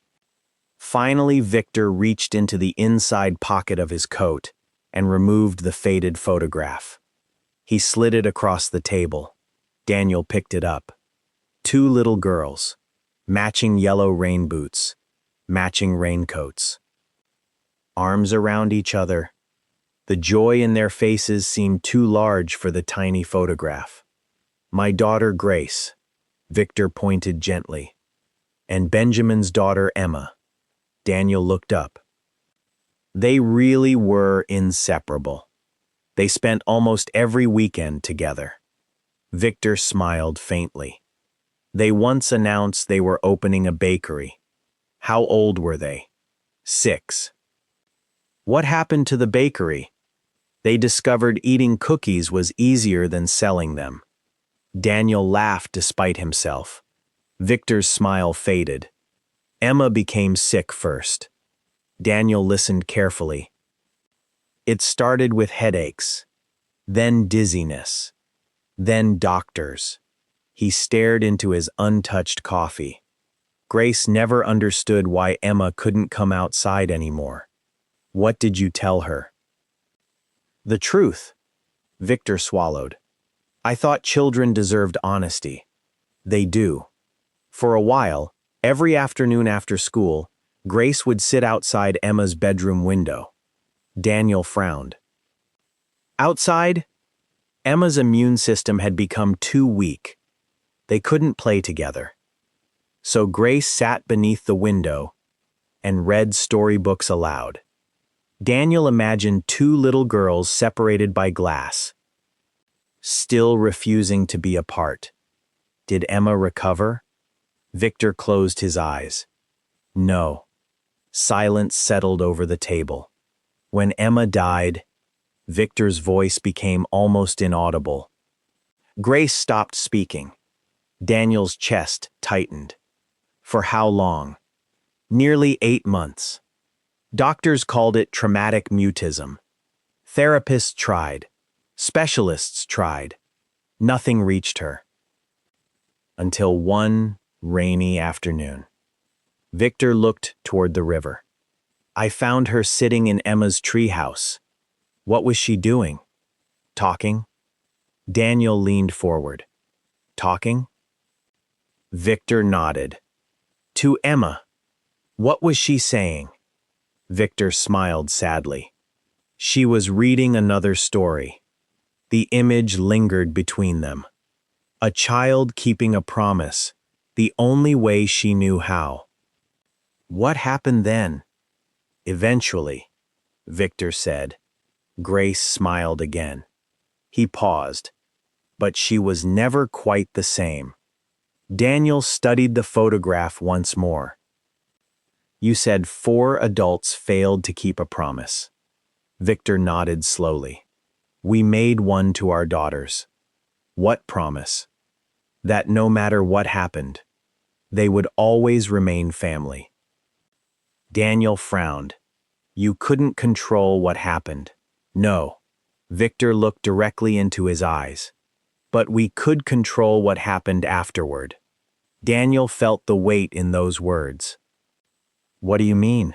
Finally, Victor reached into the inside pocket of his coat and removed the faded photograph. He slid it across the table. Daniel picked it up. 2 little girls. Matching yellow rain boots. Matching raincoats. Arms around each other. The joy in their faces seemed too large for the tiny photograph. My daughter Grace, Victor pointed gently. And Benjamin's daughter Emma. Daniel looked up. They really were inseparable. They spent almost every weekend together. Victor smiled faintly. They once announced they were opening a bakery. How old were they? 6. What happened to the bakery? They discovered eating cookies was easier than selling them. Daniel laughed despite himself. Victor's smile faded. Emma became sick first. Daniel listened carefully. It started with headaches, then dizziness, then doctors. He stared into his untouched coffee. Grace never understood why Emma couldn't come outside anymore. What did you tell her? The truth. Victor swallowed. I thought children deserved honesty. They do. For a while, every afternoon after school, Grace would sit outside Emma's bedroom window. Daniel frowned. Outside, Emma's immune system had become too weak. They couldn't play together. So Grace sat beneath the window and read storybooks aloud. Daniel imagined 2 little girls separated by glass, still refusing to be apart. Did Emma recover? Victor closed his eyes. No. Silence settled over the table. When Emma died, Victor's voice became almost inaudible. Grace stopped speaking. Daniel's chest tightened. For how long? Nearly 8 months. Doctors called it traumatic mutism. Therapists tried. Specialists tried. Nothing reached her. Until one rainy afternoon. Victor looked toward the river. I found her sitting in Emma's treehouse. What was she doing? Talking? Daniel leaned forward. Talking? Victor nodded. To Emma. What was she saying? Victor smiled sadly. She was reading another story. The image lingered between them. A child keeping a promise, the only way she knew how. What happened then? Eventually, Victor said. Grace smiled again. He paused, but she was never quite the same. Daniel studied the photograph once more. You said 4 adults failed to keep a promise. Victor nodded slowly. We made one to our daughters. What promise? That no matter what happened, they would always remain family. Daniel frowned. You couldn't control what happened. No. Victor looked directly into his eyes. But we could control what happened afterward. Daniel felt the weight in those words. What do you mean?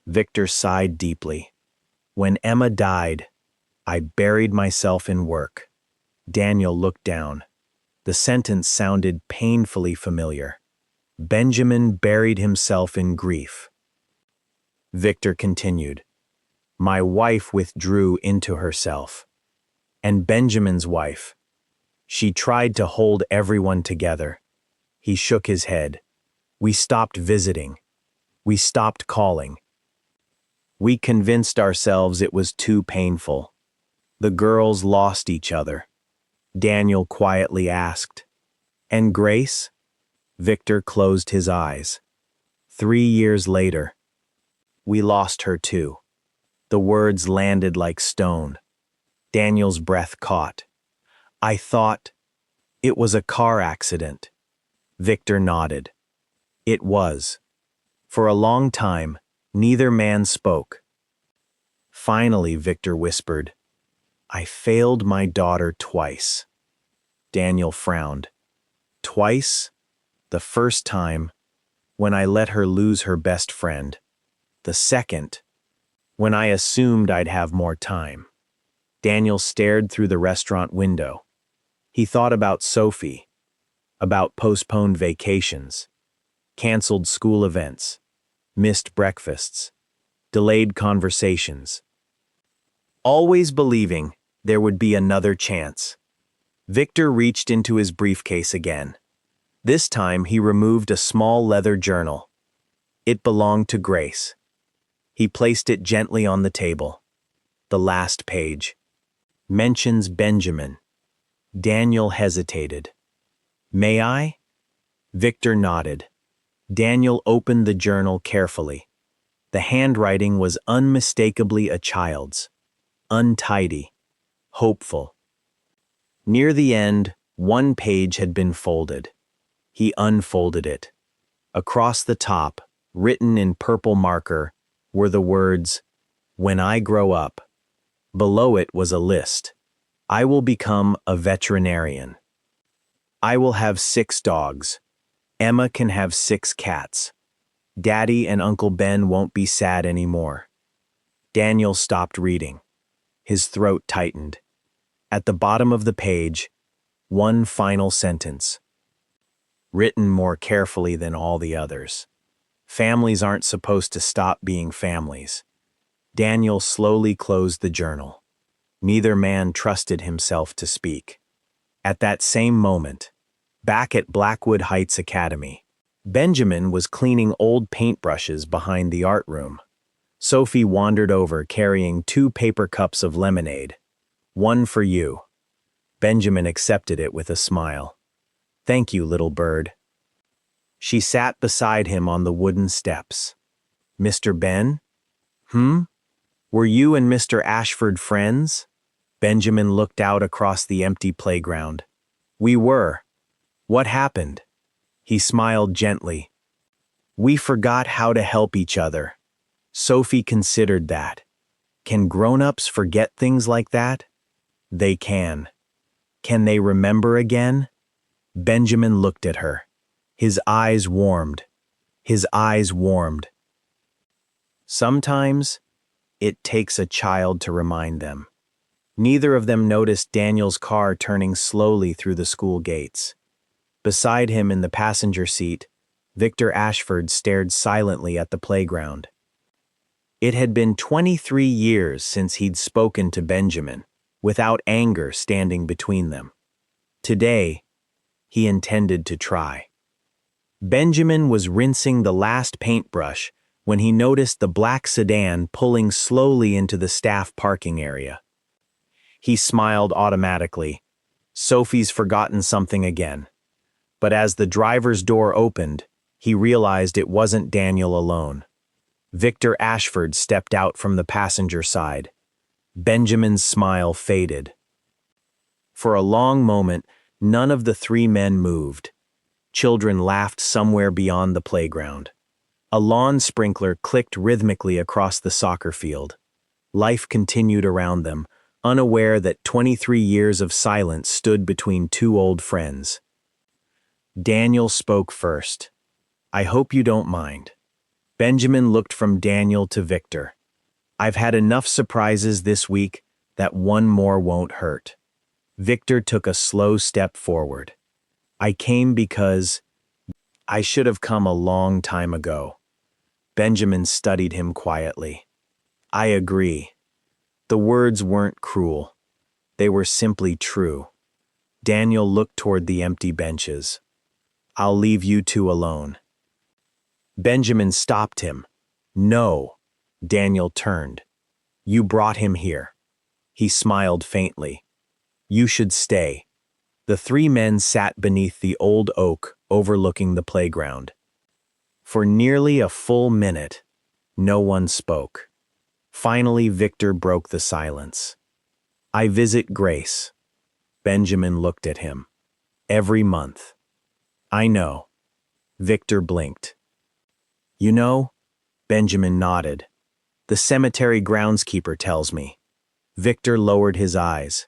Victor sighed deeply. When Emma died, I buried myself in work. Daniel looked down. The sentence sounded painfully familiar. Benjamin buried himself in grief. Victor continued. My wife withdrew into herself. And Benjamin's wife. She tried to hold everyone together. He shook his head. We stopped visiting. We stopped calling. We convinced ourselves it was too painful. The girls lost each other. Daniel quietly asked, And Grace? Victor closed his eyes. 3 years later, we lost her too. The words landed like stone. Daniel's breath caught. I thought it was a car accident. Victor nodded. It was. For a long time, neither man spoke. Finally, Victor whispered, I failed my daughter twice. Daniel frowned. Twice? The first time, when I let her lose her best friend. The second, when I assumed I'd have more time. Daniel stared through the restaurant window. He thought about Sophie, about postponed vacations, canceled school events, missed breakfasts, delayed conversations. Always believing there would be another chance. Victor reached into his briefcase again. This time he removed a small leather journal. It belonged to Grace. He placed it gently on the table. The last page. Mentions Benjamin. Daniel hesitated. "May I?" Victor nodded. Daniel opened the journal carefully. The handwriting was unmistakably a child's. Untidy. Hopeful. Near the end, one page had been folded. He unfolded it. Across the top, written in purple marker, were the words, "When I grow up." Below it was a list. "I will become a veterinarian. I will have 6 dogs. Emma can have 6 cats. Daddy and Uncle Ben won't be sad anymore." Daniel stopped reading. His throat tightened. At the bottom of the page, one final sentence. Written more carefully than all the others. Families aren't supposed to stop being families. Daniel slowly closed the journal. Neither man trusted himself to speak. At that same moment, back at Blackwood Heights Academy, Benjamin was cleaning old paintbrushes behind the art room. Sophie wandered over carrying 2 paper cups of lemonade. "One for you." Benjamin accepted it with a smile. "Thank you, little bird." She sat beside him on the wooden steps. "Mr. Ben? Were you and Mr. Ashford friends?" Benjamin looked out across the empty playground. "We were. What happened?" He smiled gently. "We forgot how to help each other." Sophie considered that. Can grown-ups forget things like that? They can. Can they remember again? Benjamin looked at her. His eyes warmed. His eyes warmed. Sometimes, it takes a child to remind them. Neither of them noticed Daniel's car turning slowly through the school gates. Beside him in the passenger seat, Victor Ashford stared silently at the playground. It had been 23 years since he'd spoken to Benjamin, without anger standing between them. Today, he intended to try. Benjamin was rinsing the last paintbrush when he noticed the black sedan pulling slowly into the staff parking area. He smiled automatically. Sophie's forgotten something again. But as the driver's door opened, he realized it wasn't Daniel alone. Victor Ashford stepped out from the passenger side. Benjamin's smile faded. For a long moment, none of the 3 men moved. Children laughed somewhere beyond the playground. A lawn sprinkler clicked rhythmically across the soccer field. Life continued around them, unaware that 23 years of silence stood between 2 old friends. Daniel spoke first. "I hope you don't mind." Benjamin looked from Daniel to Victor. "I've had enough surprises this week that one more won't hurt." Victor took a slow step forward. "I came because I should have come a long time ago." Benjamin studied him quietly. "I agree." The words weren't cruel. They were simply true. Daniel looked toward the empty benches. "I'll leave you 2 alone." Benjamin stopped him. "No." Daniel turned. "You brought him here." He smiled faintly. "You should stay." The 3 men sat beneath the old oak overlooking the playground. For nearly a full minute, no one spoke. Finally, Victor broke the silence. "I visit Grace." Benjamin looked at him. "Every month." "I know." Victor blinked. "You know?" Benjamin nodded. "The cemetery groundskeeper tells me." Victor lowered his eyes.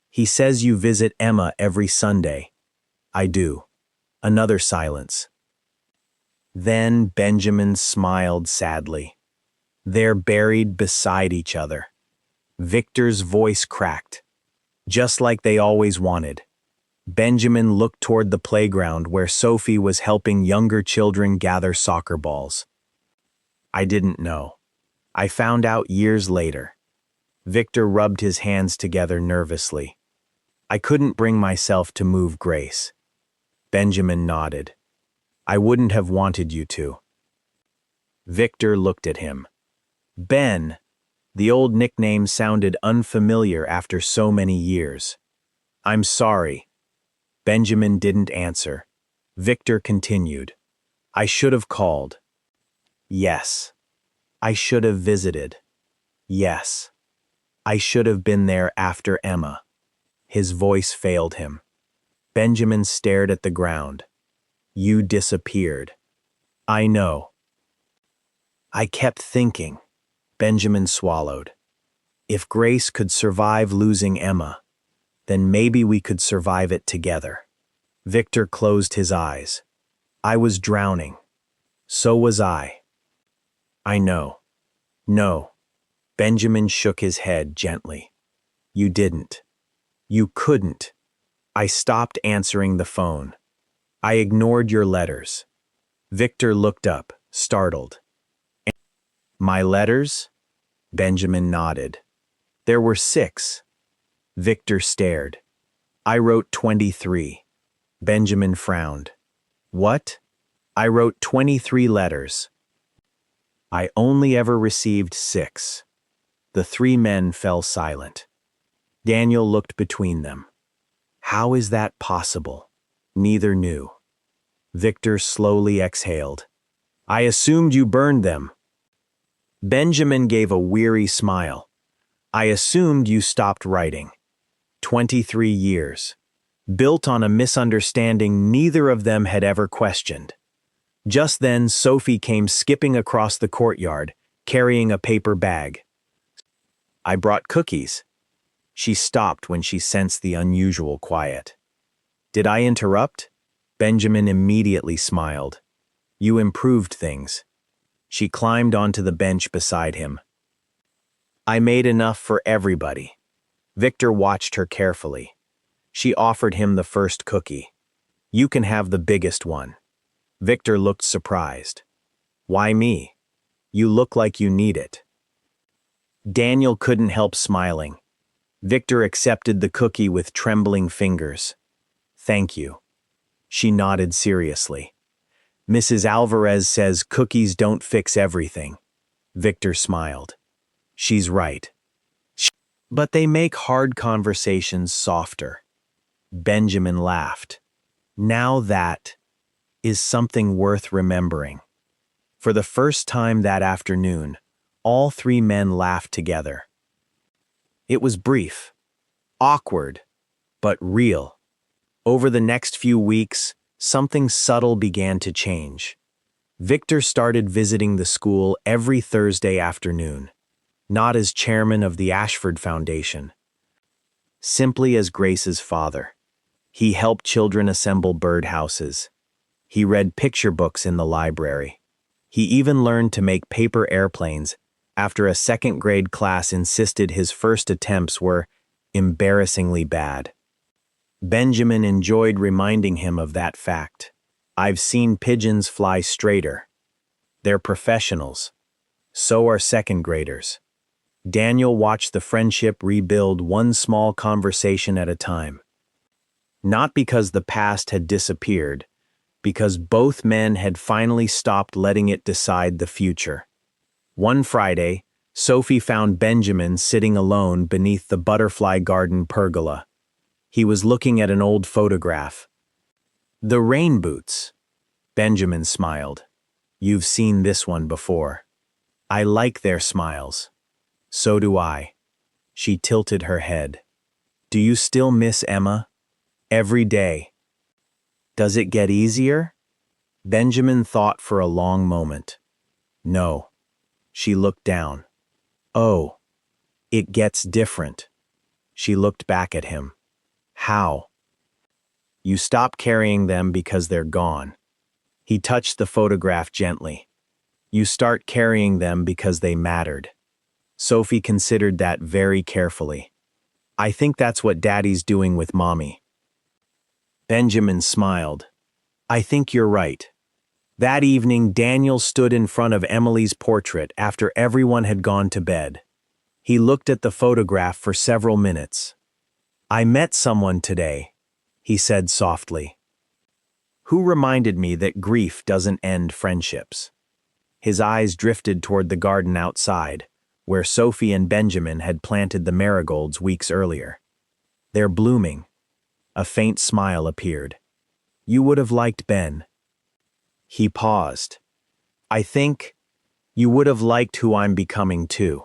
"He says you visit Emma every Sunday." "I do." Another silence. Then Benjamin smiled sadly. "They're buried beside each other." Victor's voice cracked, just like they always wanted. Benjamin looked toward the playground where Sophie was helping younger children gather soccer balls. I didn't know. I found out years later. Victor rubbed his hands together nervously. I couldn't bring myself to move Grace. Benjamin nodded. I wouldn't have wanted you to. Victor looked at him. Ben. The old nickname sounded unfamiliar after so many years. I'm sorry. Benjamin didn't answer. Victor continued. I should have called. Yes. I should have visited. Yes. I should have been there after Emma. His voice failed him. Benjamin stared at the ground. You disappeared. I know. I kept thinking. Benjamin swallowed. If Grace could survive losing Emma, then maybe we could survive it together. Victor closed his eyes. I was drowning. So was I. I know. No. Benjamin shook his head gently. You didn't. You couldn't. I stopped answering the phone. I ignored your letters. Victor looked up, startled. My letters? Benjamin nodded. There were 6. Victor stared. I wrote 23. Benjamin frowned. What? I wrote 23 letters. I only ever received 6. The 3 men fell silent. Daniel looked between them. How is that possible? Neither knew. Victor slowly exhaled. I assumed you burned them. Benjamin gave a weary smile. I assumed you stopped writing. 23 years. Built on a misunderstanding neither of them had ever questioned. Just then, Sophie came skipping across the courtyard, carrying a paper bag. I brought cookies. She stopped when she sensed the unusual quiet. Did I interrupt? Benjamin immediately smiled. You improved things. She climbed onto the bench beside him. I made enough for everybody. Victor watched her carefully. She offered him the first cookie. You can have the biggest one. Victor looked surprised. Why me? You look like you need it. Daniel couldn't help smiling. Victor accepted the cookie with trembling fingers. Thank you. She nodded seriously. Mrs. Alvarez says cookies don't fix everything. Victor smiled. She's right. But they make hard conversations softer. Benjamin laughed. Now that is something worth remembering. For the first time that afternoon, all 3 men laughed together. It was brief, awkward, but real. Over the next few weeks, something subtle began to change. Victor started visiting the school every Thursday afternoon, not as chairman of the Ashford Foundation, simply as Grace's father. He helped children assemble birdhouses. He read picture books in the library. He even learned to make paper airplanes after a 2nd grade class insisted his first attempts were embarrassingly bad. Benjamin enjoyed reminding him of that fact. I've seen pigeons fly straighter. They're professionals. So are 2nd graders. Daniel watched the friendship rebuild one small conversation at a time. Not because the past had disappeared, because both men had finally stopped letting it decide the future. One Friday, Sophie found Benjamin sitting alone beneath the butterfly garden pergola. He was looking at an old photograph. The rain boots. Benjamin smiled. You've seen this one before. I like their smiles. So do I. She tilted her head. Do you still miss Emma? Every day. Does it get easier? Benjamin thought for a long moment. No. She looked down. Oh, it gets different. She looked back at him. How? You stop carrying them because they're gone. He touched the photograph gently. You start carrying them because they mattered. Sophie considered that very carefully. I think that's what Daddy's doing with Mommy. Benjamin smiled. I think you're right. That evening, Daniel stood in front of Emily's portrait after everyone had gone to bed. He looked at the photograph for several minutes. I met someone today, he said softly, who reminded me that grief doesn't end friendships. His eyes drifted toward the garden outside, where Sophie and Benjamin had planted the marigolds weeks earlier. They're blooming. A faint smile appeared. You would have liked Ben. He paused. I think you would have liked who I'm becoming too.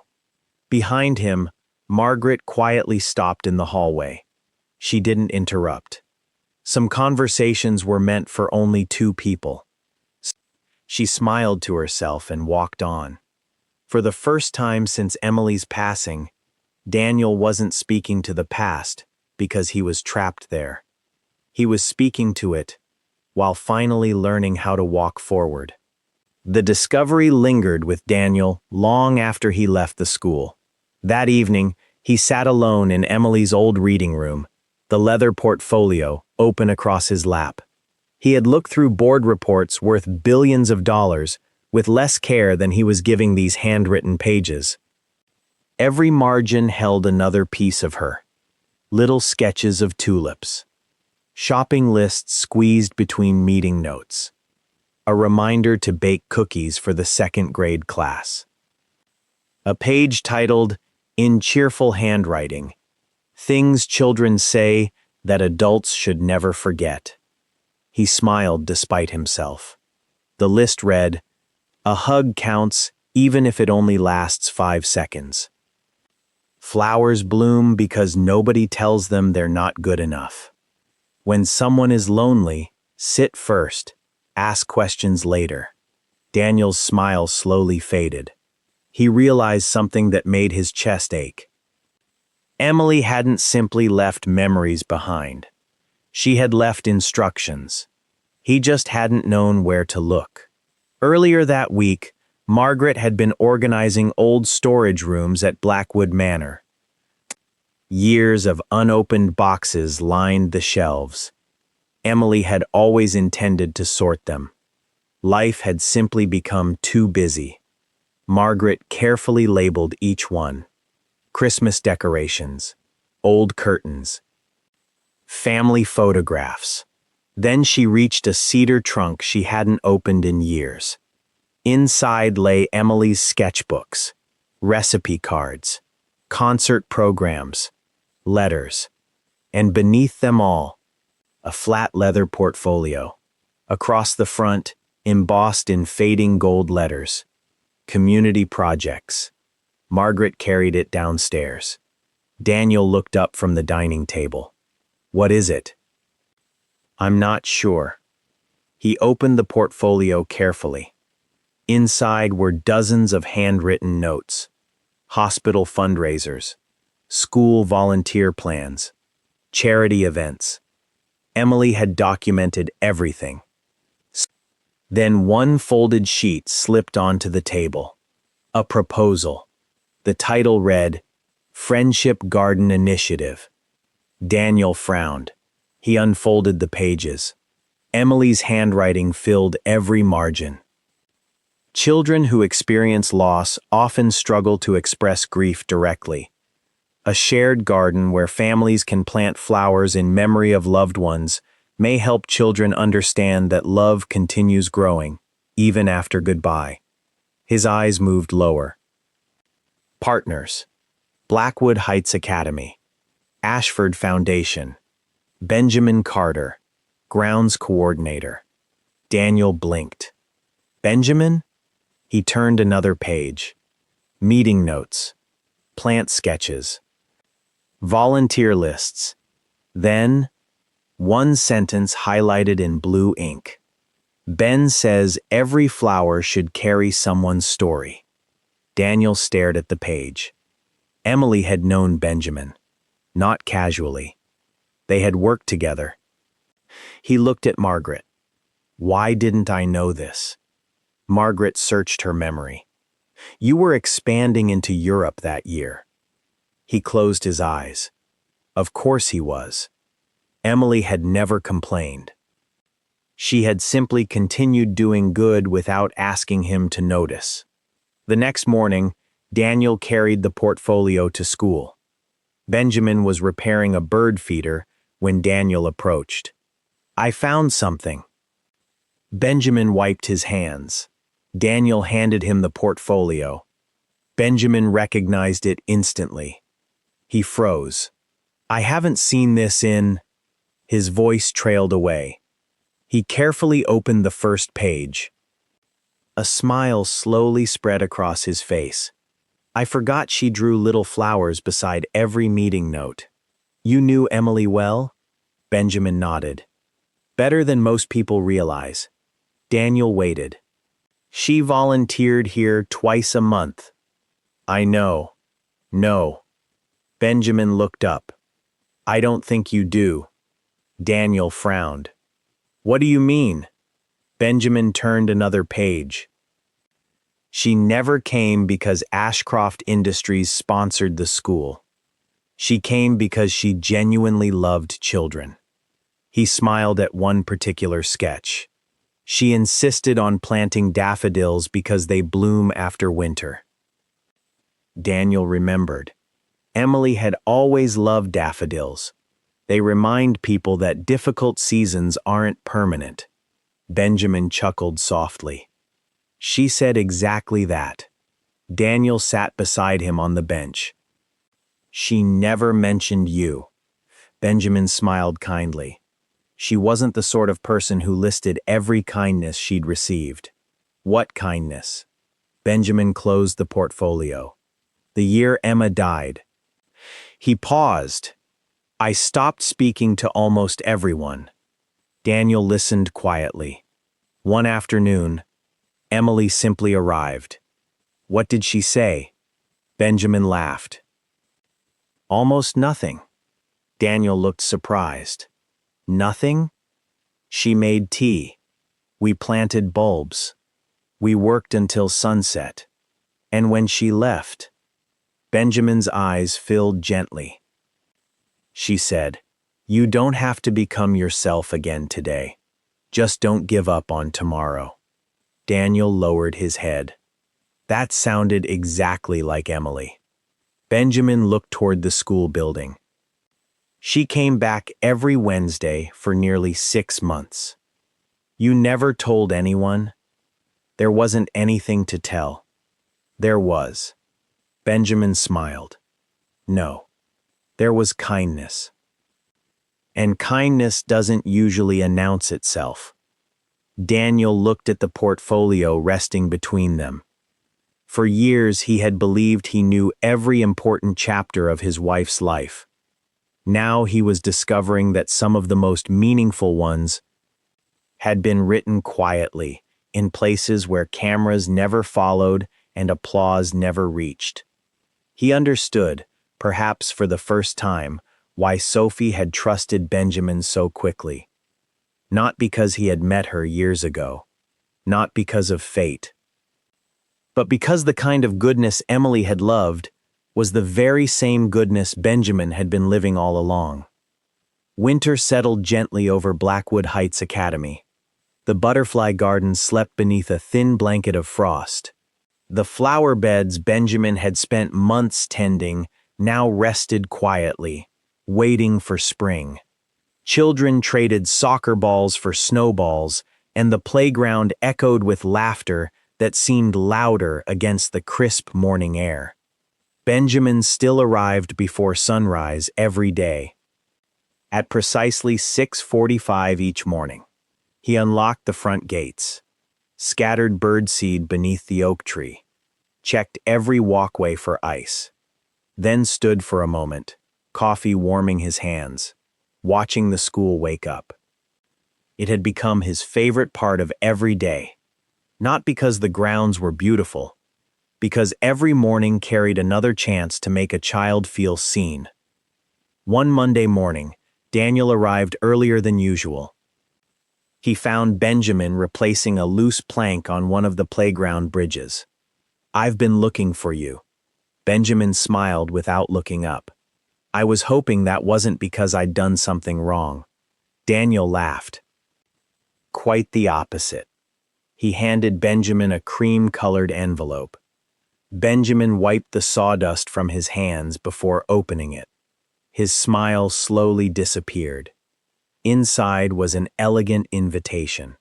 Behind him, Margaret quietly stopped in the hallway. She didn't interrupt. Some conversations were meant for only two people. She smiled to herself and walked on. For the first time since Emily's passing, Daniel wasn't speaking to the past because he was trapped there. He was speaking to it while finally learning how to walk forward. The discovery lingered with Daniel long after he left the school. That evening, he sat alone in Emily's old reading room, the leather portfolio open across his lap. He had looked through board reports worth billions of dollars with less care than he was giving these handwritten pages. Every margin held another piece of her. Little sketches of tulips. Shopping lists squeezed between meeting notes. A reminder to bake cookies for the second grade class. A page titled, In Cheerful Handwriting, Things Children Say That Adults Should Never Forget. He smiled despite himself. The list read, A hug counts even if it only lasts 5 seconds. Flowers bloom because nobody tells them they're not good enough. When someone is lonely, sit first, ask questions later. Daniel's smile slowly faded. He realized something that made his chest ache. Emily hadn't simply left memories behind. She had left instructions. He just hadn't known where to look. Earlier that week, Margaret had been organizing old storage rooms at Blackwood Manor. Years of unopened boxes lined the shelves. Emily had always intended to sort them. Life had simply become too busy. Margaret carefully labeled each one. Christmas decorations, old curtains, family photographs. Then she reached a cedar trunk she hadn't opened in years. Inside lay Emily's sketchbooks, recipe cards, concert programs, letters, and beneath them all, a flat leather portfolio. Across the front, embossed in fading gold letters, Community Projects. Margaret carried it downstairs. Daniel looked up from the dining table. What is it? I'm not sure. He opened the portfolio carefully. Inside were dozens of handwritten notes, hospital fundraisers, school volunteer plans, charity events. Emily had documented everything. Then one folded sheet slipped onto the table. A proposal. The title read, Friendship Garden Initiative. Daniel frowned. He unfolded the pages. Emily's handwriting filled every margin. Children who experience loss often struggle to express grief directly. A shared garden where families can plant flowers in memory of loved ones may help children understand that love continues growing, even after goodbye. His eyes moved lower. Partners. Blackwood Heights Academy. Ashford Foundation. Benjamin Carter, grounds coordinator. Daniel blinked. Benjamin? He turned another page. Meeting notes. Plant sketches. Volunteer lists. Then, one sentence highlighted in blue ink. Ben says every flower should carry someone's story. Daniel stared at the page. Emily had known Benjamin. Not casually. They had worked together. He looked at Margaret. Why didn't I know this? Margaret searched her memory. You were expanding into Europe that year. He closed his eyes. Of course he was. Emily had never complained. She had simply continued doing good without asking him to notice. The next morning, Daniel carried the portfolio to school. Benjamin was repairing a bird feeder when Daniel approached. "I found something." Benjamin wiped his hands. Daniel handed him the portfolio. Benjamin recognized it instantly. He froze. "I haven't seen this in—" His voice trailed away. He carefully opened the first page. A smile slowly spread across his face. "I forgot she drew little flowers beside every meeting note." "You knew Emily well?" Benjamin nodded. "Better than most people realize." Daniel waited. "She volunteered here twice a month." "I know." "No." Benjamin looked up. "I don't think you do." Daniel frowned. "What do you mean?" Benjamin turned another page. "She never came because Ashcroft Industries sponsored the school. She came because she genuinely loved children." He smiled at one particular sketch. "She insisted on planting daffodils because they bloom after winter." Daniel remembered. Emily had always loved daffodils. They remind people that difficult seasons aren't permanent. Benjamin chuckled softly. "She said exactly that." Daniel sat beside him on the bench. "She never mentioned you." Benjamin smiled kindly. She wasn't the sort of person who listed every kindness she'd received. "What kindness?" Benjamin closed the portfolio. "The year Emma died." He paused. "I stopped speaking to almost everyone." Daniel listened quietly. One afternoon, Emily simply arrived. "What did she say?" Benjamin laughed. "Almost nothing." Daniel looked surprised. "Nothing?" "She made tea. We planted bulbs. We worked until sunset. And when she left," Benjamin's eyes filled gently. "She said, 'You don't have to become yourself again today. Just don't give up on tomorrow.'" Daniel lowered his head. That sounded exactly like Emily. Benjamin looked toward the school building. "She came back every Wednesday for nearly 6 months." "You never told anyone?" "There wasn't anything to tell." "There was." Benjamin smiled. "No. There was kindness. And kindness doesn't usually announce itself." Daniel looked at the portfolio resting between them. For years he had believed he knew every important chapter of his wife's life. Now he was discovering that some of the most meaningful ones had been written quietly, in places where cameras never followed and applause never reached. He understood, perhaps for the first time, why Sophie had trusted Benjamin so quickly. Not because he had met her years ago, not because of fate, but because the kind of goodness Emily had loved was the very same goodness Benjamin had been living all along. Winter settled gently over Blackwood Heights Academy. The butterfly garden slept beneath a thin blanket of frost. The flower beds Benjamin had spent months tending now rested quietly, waiting for spring. Children traded soccer balls for snowballs, and the playground echoed with laughter that seemed louder against the crisp morning air. Benjamin still arrived before sunrise every day. At precisely 6:45 each morning, he unlocked the front gates, scattered birdseed beneath the oak tree, checked every walkway for ice, then stood for a moment, coffee warming his hands, watching the school wake up. It had become his favorite part of every day, not because the grounds were beautiful, because every morning carried another chance to make a child feel seen. One Monday morning, Daniel arrived earlier than usual. He found Benjamin replacing a loose plank on one of the playground bridges. I've been looking for you. Benjamin smiled without looking up. I was hoping that wasn't because I'd done something wrong. Daniel laughed. Quite the opposite. He handed Benjamin a cream-colored envelope. Benjamin wiped the sawdust from his hands before opening it. His smile slowly disappeared. Inside was an elegant invitation.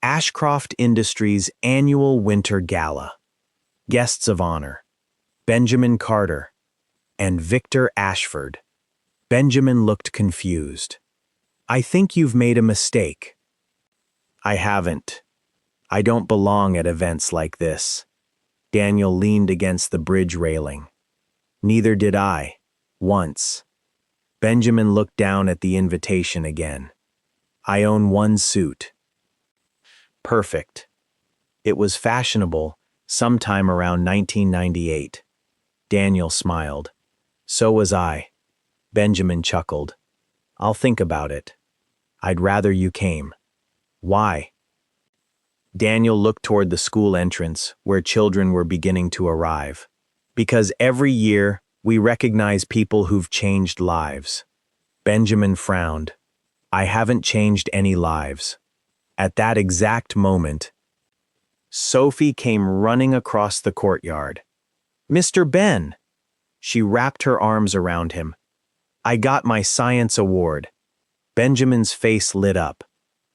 Ashcroft Industries' annual winter gala. Guests of honor: Benjamin Carter and Victor Ashford. Benjamin looked confused. I think you've made a mistake. I haven't. I don't belong at events like this. Daniel leaned against the bridge railing. Neither did I. Once. Benjamin looked down at the invitation again. I own one suit. Perfect. It was fashionable sometime around 1998. Daniel smiled. So was I. Benjamin chuckled. I'll think about it. I'd rather you came. Why? Daniel looked toward the school entrance where children were beginning to arrive. Because every year we recognize people who've changed lives. Benjamin frowned. I haven't changed any lives. At that exact moment, Sophie came running across the courtyard. Mr. Ben! She wrapped her arms around him. I got my science award. Benjamin's face lit up.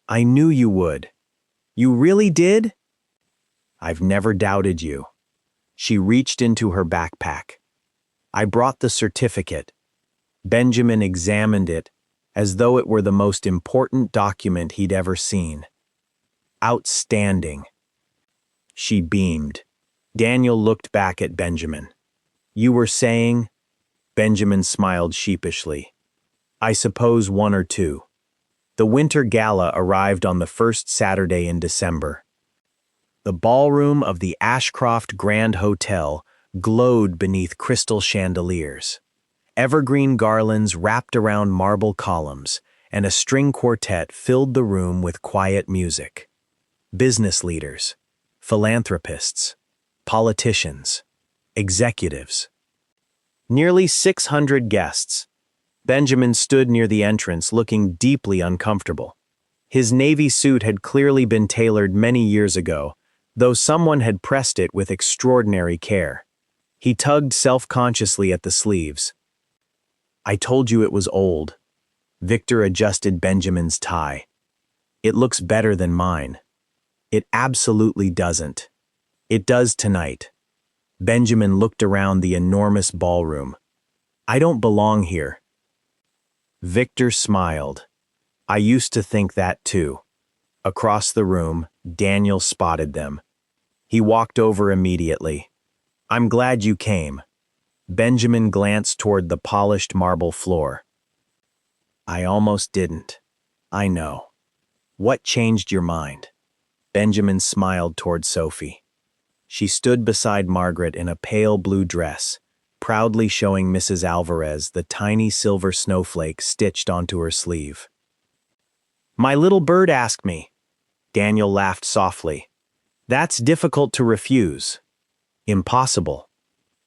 I knew you would. You really did? I've never doubted you. She reached into her backpack. I brought the certificate. Benjamin examined it as though it were the most important document he'd ever seen. Outstanding. She beamed. Daniel looked back at Benjamin. You were saying? Benjamin smiled sheepishly. I suppose one or two. The winter gala arrived on the first Saturday in December. The ballroom of the Ashcroft Grand Hotel glowed beneath crystal chandeliers. Evergreen garlands wrapped around marble columns, and a string quartet filled the room with quiet music. Business leaders, philanthropists, politicians, executives. Nearly 600 guests. Benjamin stood near the entrance looking deeply uncomfortable. His navy suit had clearly been tailored many years ago, though someone had pressed it with extraordinary care. He tugged self-consciously at the sleeves. I told you it was old. Victor adjusted Benjamin's tie. It looks better than mine. It absolutely doesn't. It does tonight. Benjamin looked around the enormous ballroom. I don't belong here. Victor smiled. I used to think that too. Across the room, Daniel spotted them. He walked over immediately. I'm glad you came. Benjamin glanced toward the polished marble floor. I almost didn't. I know. What changed your mind? Benjamin smiled toward Sophie. She stood beside Margaret in a pale blue dress, proudly showing Mrs. Alvarez the tiny silver snowflake stitched onto her sleeve. My little bird asked me. Daniel laughed softly. That's difficult to refuse. Impossible.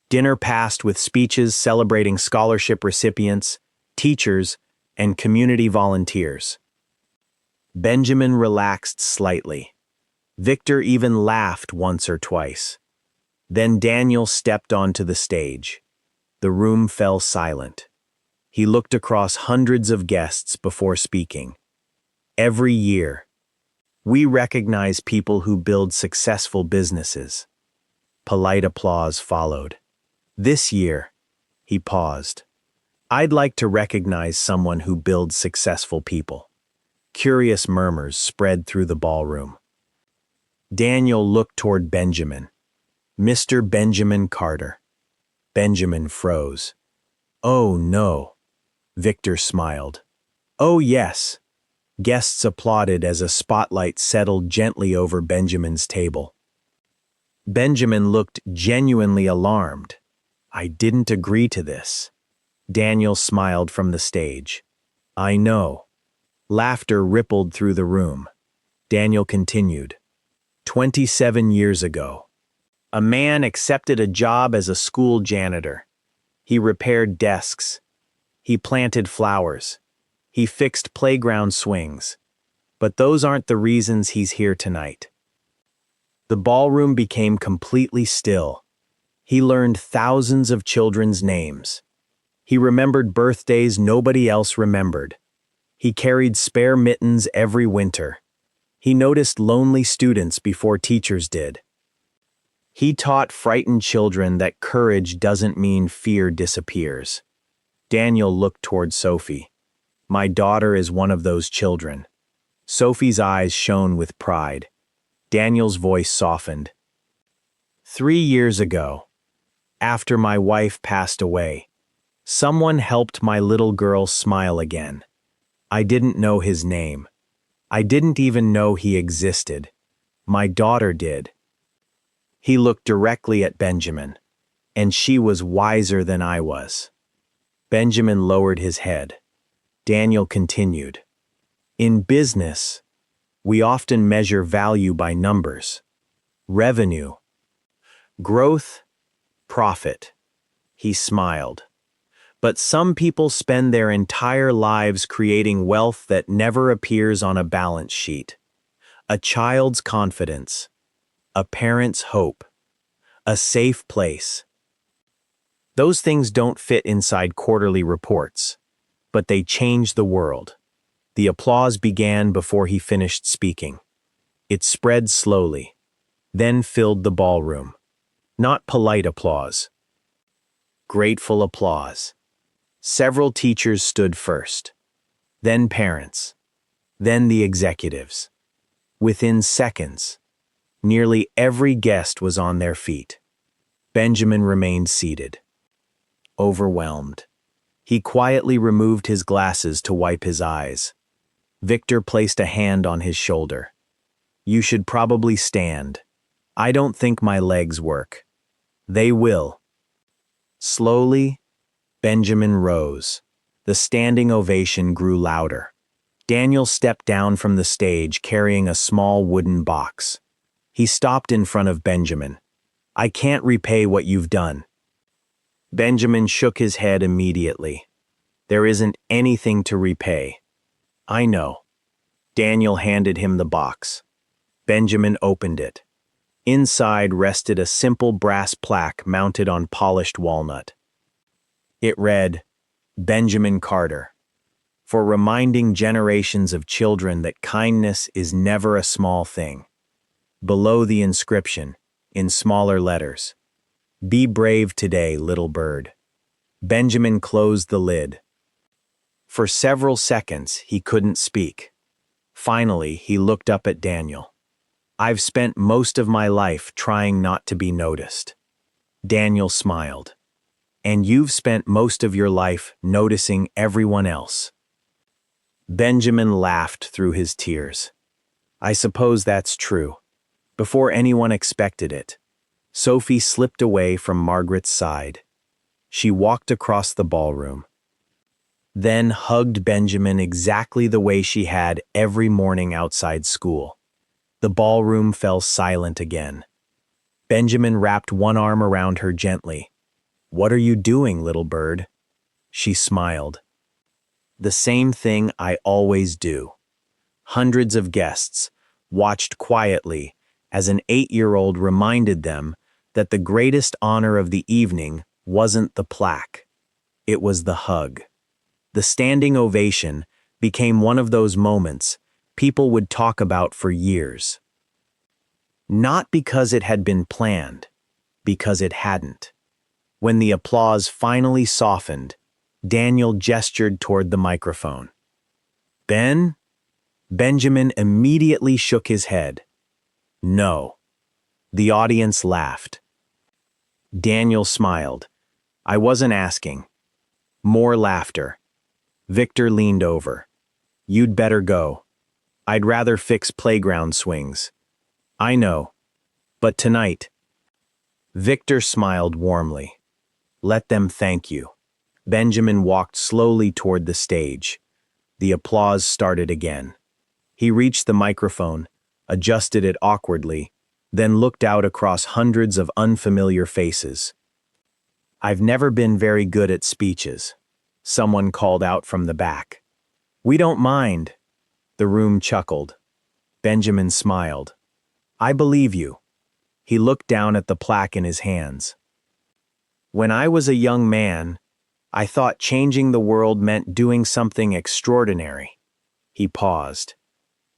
Dinner passed with speeches celebrating scholarship recipients, teachers, and community volunteers. Benjamin relaxed slightly. Victor even laughed once or twice. Then Daniel stepped onto the stage. The room fell silent. He looked across hundreds of guests before speaking. Every year, we recognize people who build successful businesses. Polite applause followed. This year, he paused. I'd like to recognize someone who builds successful people. Curious murmurs spread through the ballroom. Daniel looked toward Benjamin. Mr. Benjamin Carter. Benjamin froze. Oh, no. Victor smiled. Oh, yes. Guests applauded as a spotlight settled gently over Benjamin's table. Benjamin looked genuinely alarmed. I didn't agree to this. Daniel smiled from the stage. I know. Laughter rippled through the room. Daniel continued. 27 years ago. A man accepted a job as a school janitor. He repaired desks. He planted flowers. He fixed playground swings. But those aren't the reasons he's here tonight. The ballroom became completely still. He learned thousands of children's names. He remembered birthdays nobody else remembered. He carried spare mittens every winter. He noticed lonely students before teachers did. He taught frightened children that courage doesn't mean fear disappears. Daniel looked toward Sophie. My daughter is one of those children. Sophie's eyes shone with pride. Daniel's voice softened. 3 years ago, after my wife passed away, someone helped my little girl smile again. I didn't know his name. I didn't even know he existed. My daughter did. He looked directly at Benjamin, and she was wiser than I was. Benjamin lowered his head. Daniel continued. In business, we often measure value by numbers. Revenue, growth, profit. He smiled. But some people spend their entire lives creating wealth that never appears on a balance sheet. A child's confidence, a parent's hope, a safe place. Those things don't fit inside quarterly reports, but they change the world. The applause began before he finished speaking. It spread slowly, then filled the ballroom. Not polite applause. Grateful applause. Several teachers stood first, then parents, then the executives. Within seconds, nearly every guest was on their feet. Benjamin remained seated, overwhelmed. He quietly removed his glasses to wipe his eyes. Victor placed a hand on his shoulder. You should probably stand. I don't think my legs work. They will. Slowly, Benjamin rose. The standing ovation grew louder. Daniel stepped down from the stage carrying a small wooden box. He stopped in front of Benjamin. I can't repay what you've done. Benjamin shook his head immediately. There isn't anything to repay. I know. Daniel handed him the box. Benjamin opened it. Inside rested a simple brass plaque mounted on polished walnut. It read, Benjamin Carter, for reminding generations of children that kindness is never a small thing. Below the inscription, in smaller letters, Be brave today, little bird. Benjamin closed the lid. For several seconds, he couldn't speak. Finally, he looked up at Daniel. I've spent most of my life trying not to be noticed. Daniel smiled. And you've spent most of your life noticing everyone else. Benjamin laughed through his tears. I suppose that's true. Before anyone expected it, Sophie slipped away from Margaret's side. She walked across the ballroom, then hugged Benjamin exactly the way she had every morning outside school. The ballroom fell silent again. Benjamin wrapped one arm around her gently. What are you doing, little bird? She smiled. The same thing I always do. Hundreds of guests watched quietly as an 8-year-old reminded them that the greatest honor of the evening wasn't the plaque. It was the hug. The standing ovation became one of those moments people would talk about for years. Not because it had been planned, because it hadn't. When the applause finally softened, Daniel gestured toward the microphone. Ben? Benjamin immediately shook his head. No. The audience laughed. Daniel smiled. I wasn't asking. More laughter. Victor leaned over. You'd better go. I'd rather fix playground swings. I know. But tonight. Victor smiled warmly. Let them thank you. Benjamin walked slowly toward the stage. The applause started again. He reached the microphone, adjusted it awkwardly, then looked out across hundreds of unfamiliar faces. "I've never been very good at speeches," someone called out from the back. "We don't mind." The room chuckled. Benjamin smiled. "I believe you." He looked down at the plaque in his hands. "When I was a young man, I thought changing the world meant doing something extraordinary." He paused.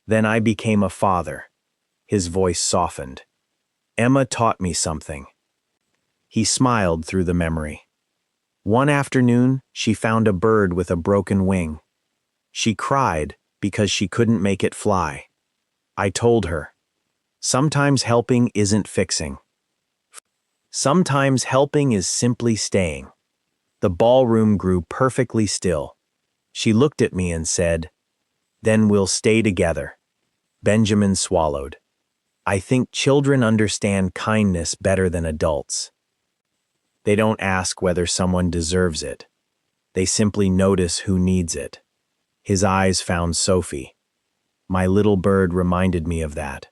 "Then I became a father." His voice softened. "Emma taught me something." He smiled through the memory. One afternoon, she found a bird with a broken wing. She cried because she couldn't make it fly. I told her, "Sometimes helping isn't fixing. Sometimes helping is simply staying." The ballroom grew perfectly still. She looked at me and said, "Then we'll stay together." Benjamin swallowed. "I think children understand kindness better than adults. They don't ask whether someone deserves it. They simply notice who needs it." His eyes found Sophie. My little bird reminded me of that.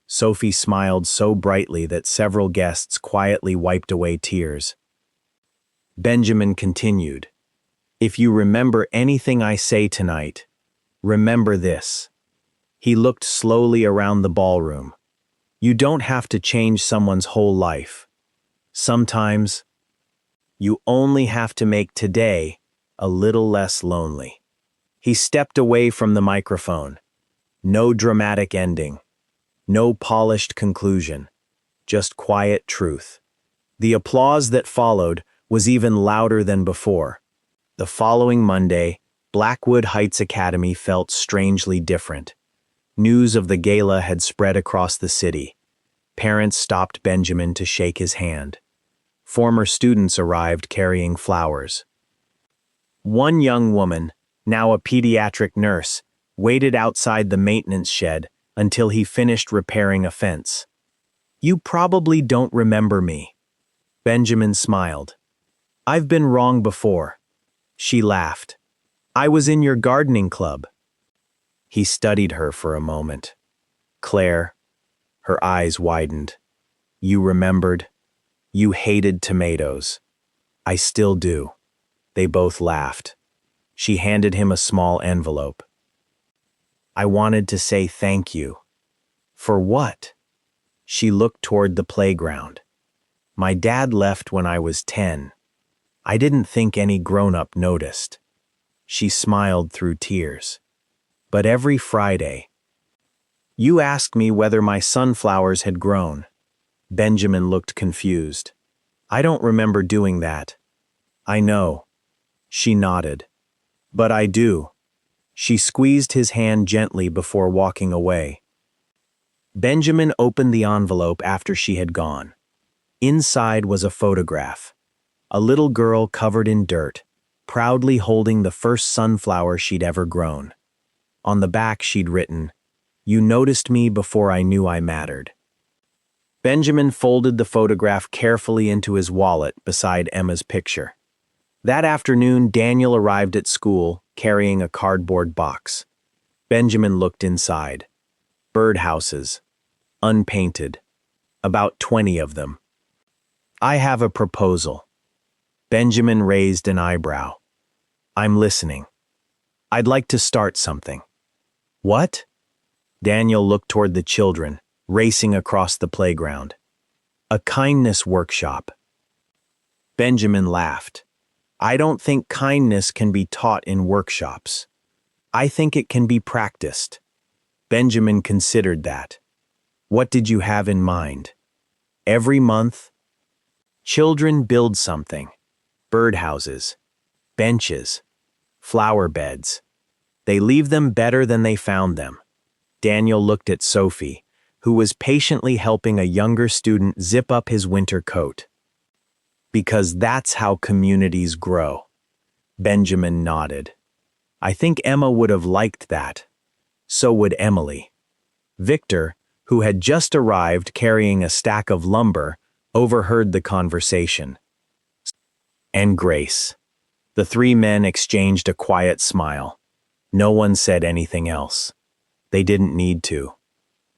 Sophie smiled so brightly that several guests quietly wiped away tears. Benjamin continued, "If you remember anything I say tonight, remember this." He looked slowly around the ballroom. "You don't have to change someone's whole life. Sometimes, you only have to make today a little less lonely." He stepped away from the microphone. No dramatic ending. No polished conclusion. Just quiet truth. The applause that followed was even louder than before. The following Monday, Blackwood Heights Academy felt strangely different. News of the gala had spread across the city. Parents stopped Benjamin to shake his hand. Former students arrived carrying flowers. One young woman, now a pediatric nurse, waited outside the maintenance shed until he finished repairing a fence. "You probably don't remember me." Benjamin smiled. "I've been wrong before." She laughed. "I was in your gardening club." He studied her for a moment. "Claire," her eyes widened. "You remembered? You hated tomatoes." "I still do." They both laughed. She handed him a small envelope. "I wanted to say thank you." "For what?" She looked toward the playground. "My dad left when I was 10. I didn't think any grown-up noticed." She smiled through tears. "But every Friday, you asked me whether my sunflowers had grown." Benjamin looked confused. "I don't remember doing that." "I know." She nodded. "But I do." She squeezed his hand gently before walking away. Benjamin opened the envelope after she had gone. Inside was a photograph. A little girl covered in dirt, proudly holding the first sunflower she'd ever grown. On the back she'd written, "You noticed me before I knew I mattered." Benjamin folded the photograph carefully into his wallet beside Emma's picture. That afternoon, Daniel arrived at school carrying a cardboard box. Benjamin looked inside. Birdhouses, unpainted, about 20 of them. "I have a proposal." Benjamin raised an eyebrow. "I'm listening. I'd like to start something." "What?" Daniel looked toward the children, racing across the playground. "A kindness workshop." Benjamin laughed. "I don't think kindness can be taught in workshops. I think it can be practiced." Benjamin considered that. "What did you have in mind?" "Every month, children build something. Birdhouses, benches, flower beds. They leave them better than they found them." Daniel looked at Sophie, who was patiently helping a younger student zip up his winter coat. "Because that's how communities grow." Benjamin nodded. "I think Emma would have liked that. So would Emily." Victor, who had just arrived carrying a stack of lumber, overheard the conversation. And Grace. The three men exchanged a quiet smile. No one said anything else. They didn't need to.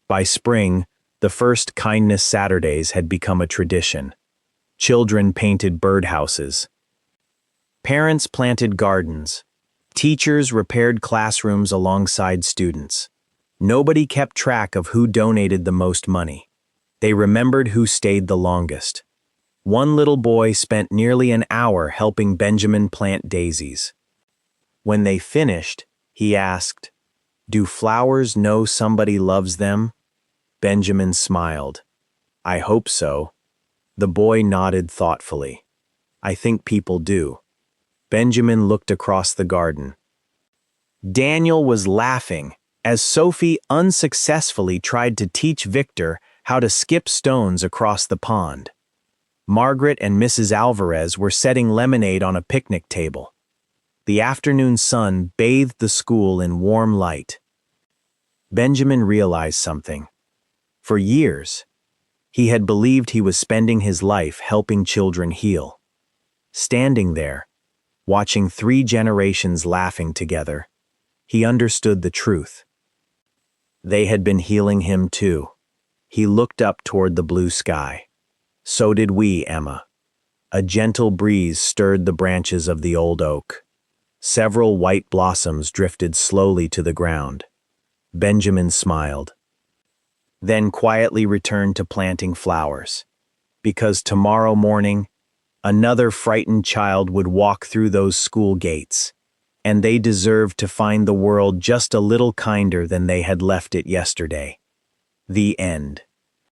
By spring, The first Kindness Saturdays had become a tradition. Children painted birdhouses. Parents planted gardens. Teachers repaired classrooms alongside students. Nobody kept track of who donated the most money. They remembered who stayed the longest. One little boy spent nearly an hour helping Benjamin plant daisies. When they finished, he asked, "Do flowers know somebody loves them?" Benjamin smiled. "I hope so." The boy nodded thoughtfully. "I think people do." Benjamin looked across the garden. Daniel was laughing as Sophie unsuccessfully tried to teach Victor how to skip stones across the pond. Margaret and Mrs. Alvarez were setting lemonade on a picnic table. The afternoon sun bathed the school in warm light. Benjamin realized something. For years, he had believed he was spending his life helping children heal. Standing there, watching 3 generations laughing together, he understood the truth. They had been healing him too. He looked up toward the blue sky. So did we, Emma. A gentle breeze stirred the branches of the old oak. Several white blossoms drifted slowly to the ground. Benjamin smiled, then quietly returned to planting flowers. Because tomorrow morning, another frightened child would walk through those school gates, and they deserved to find the world just a little kinder than they had left it yesterday. The end.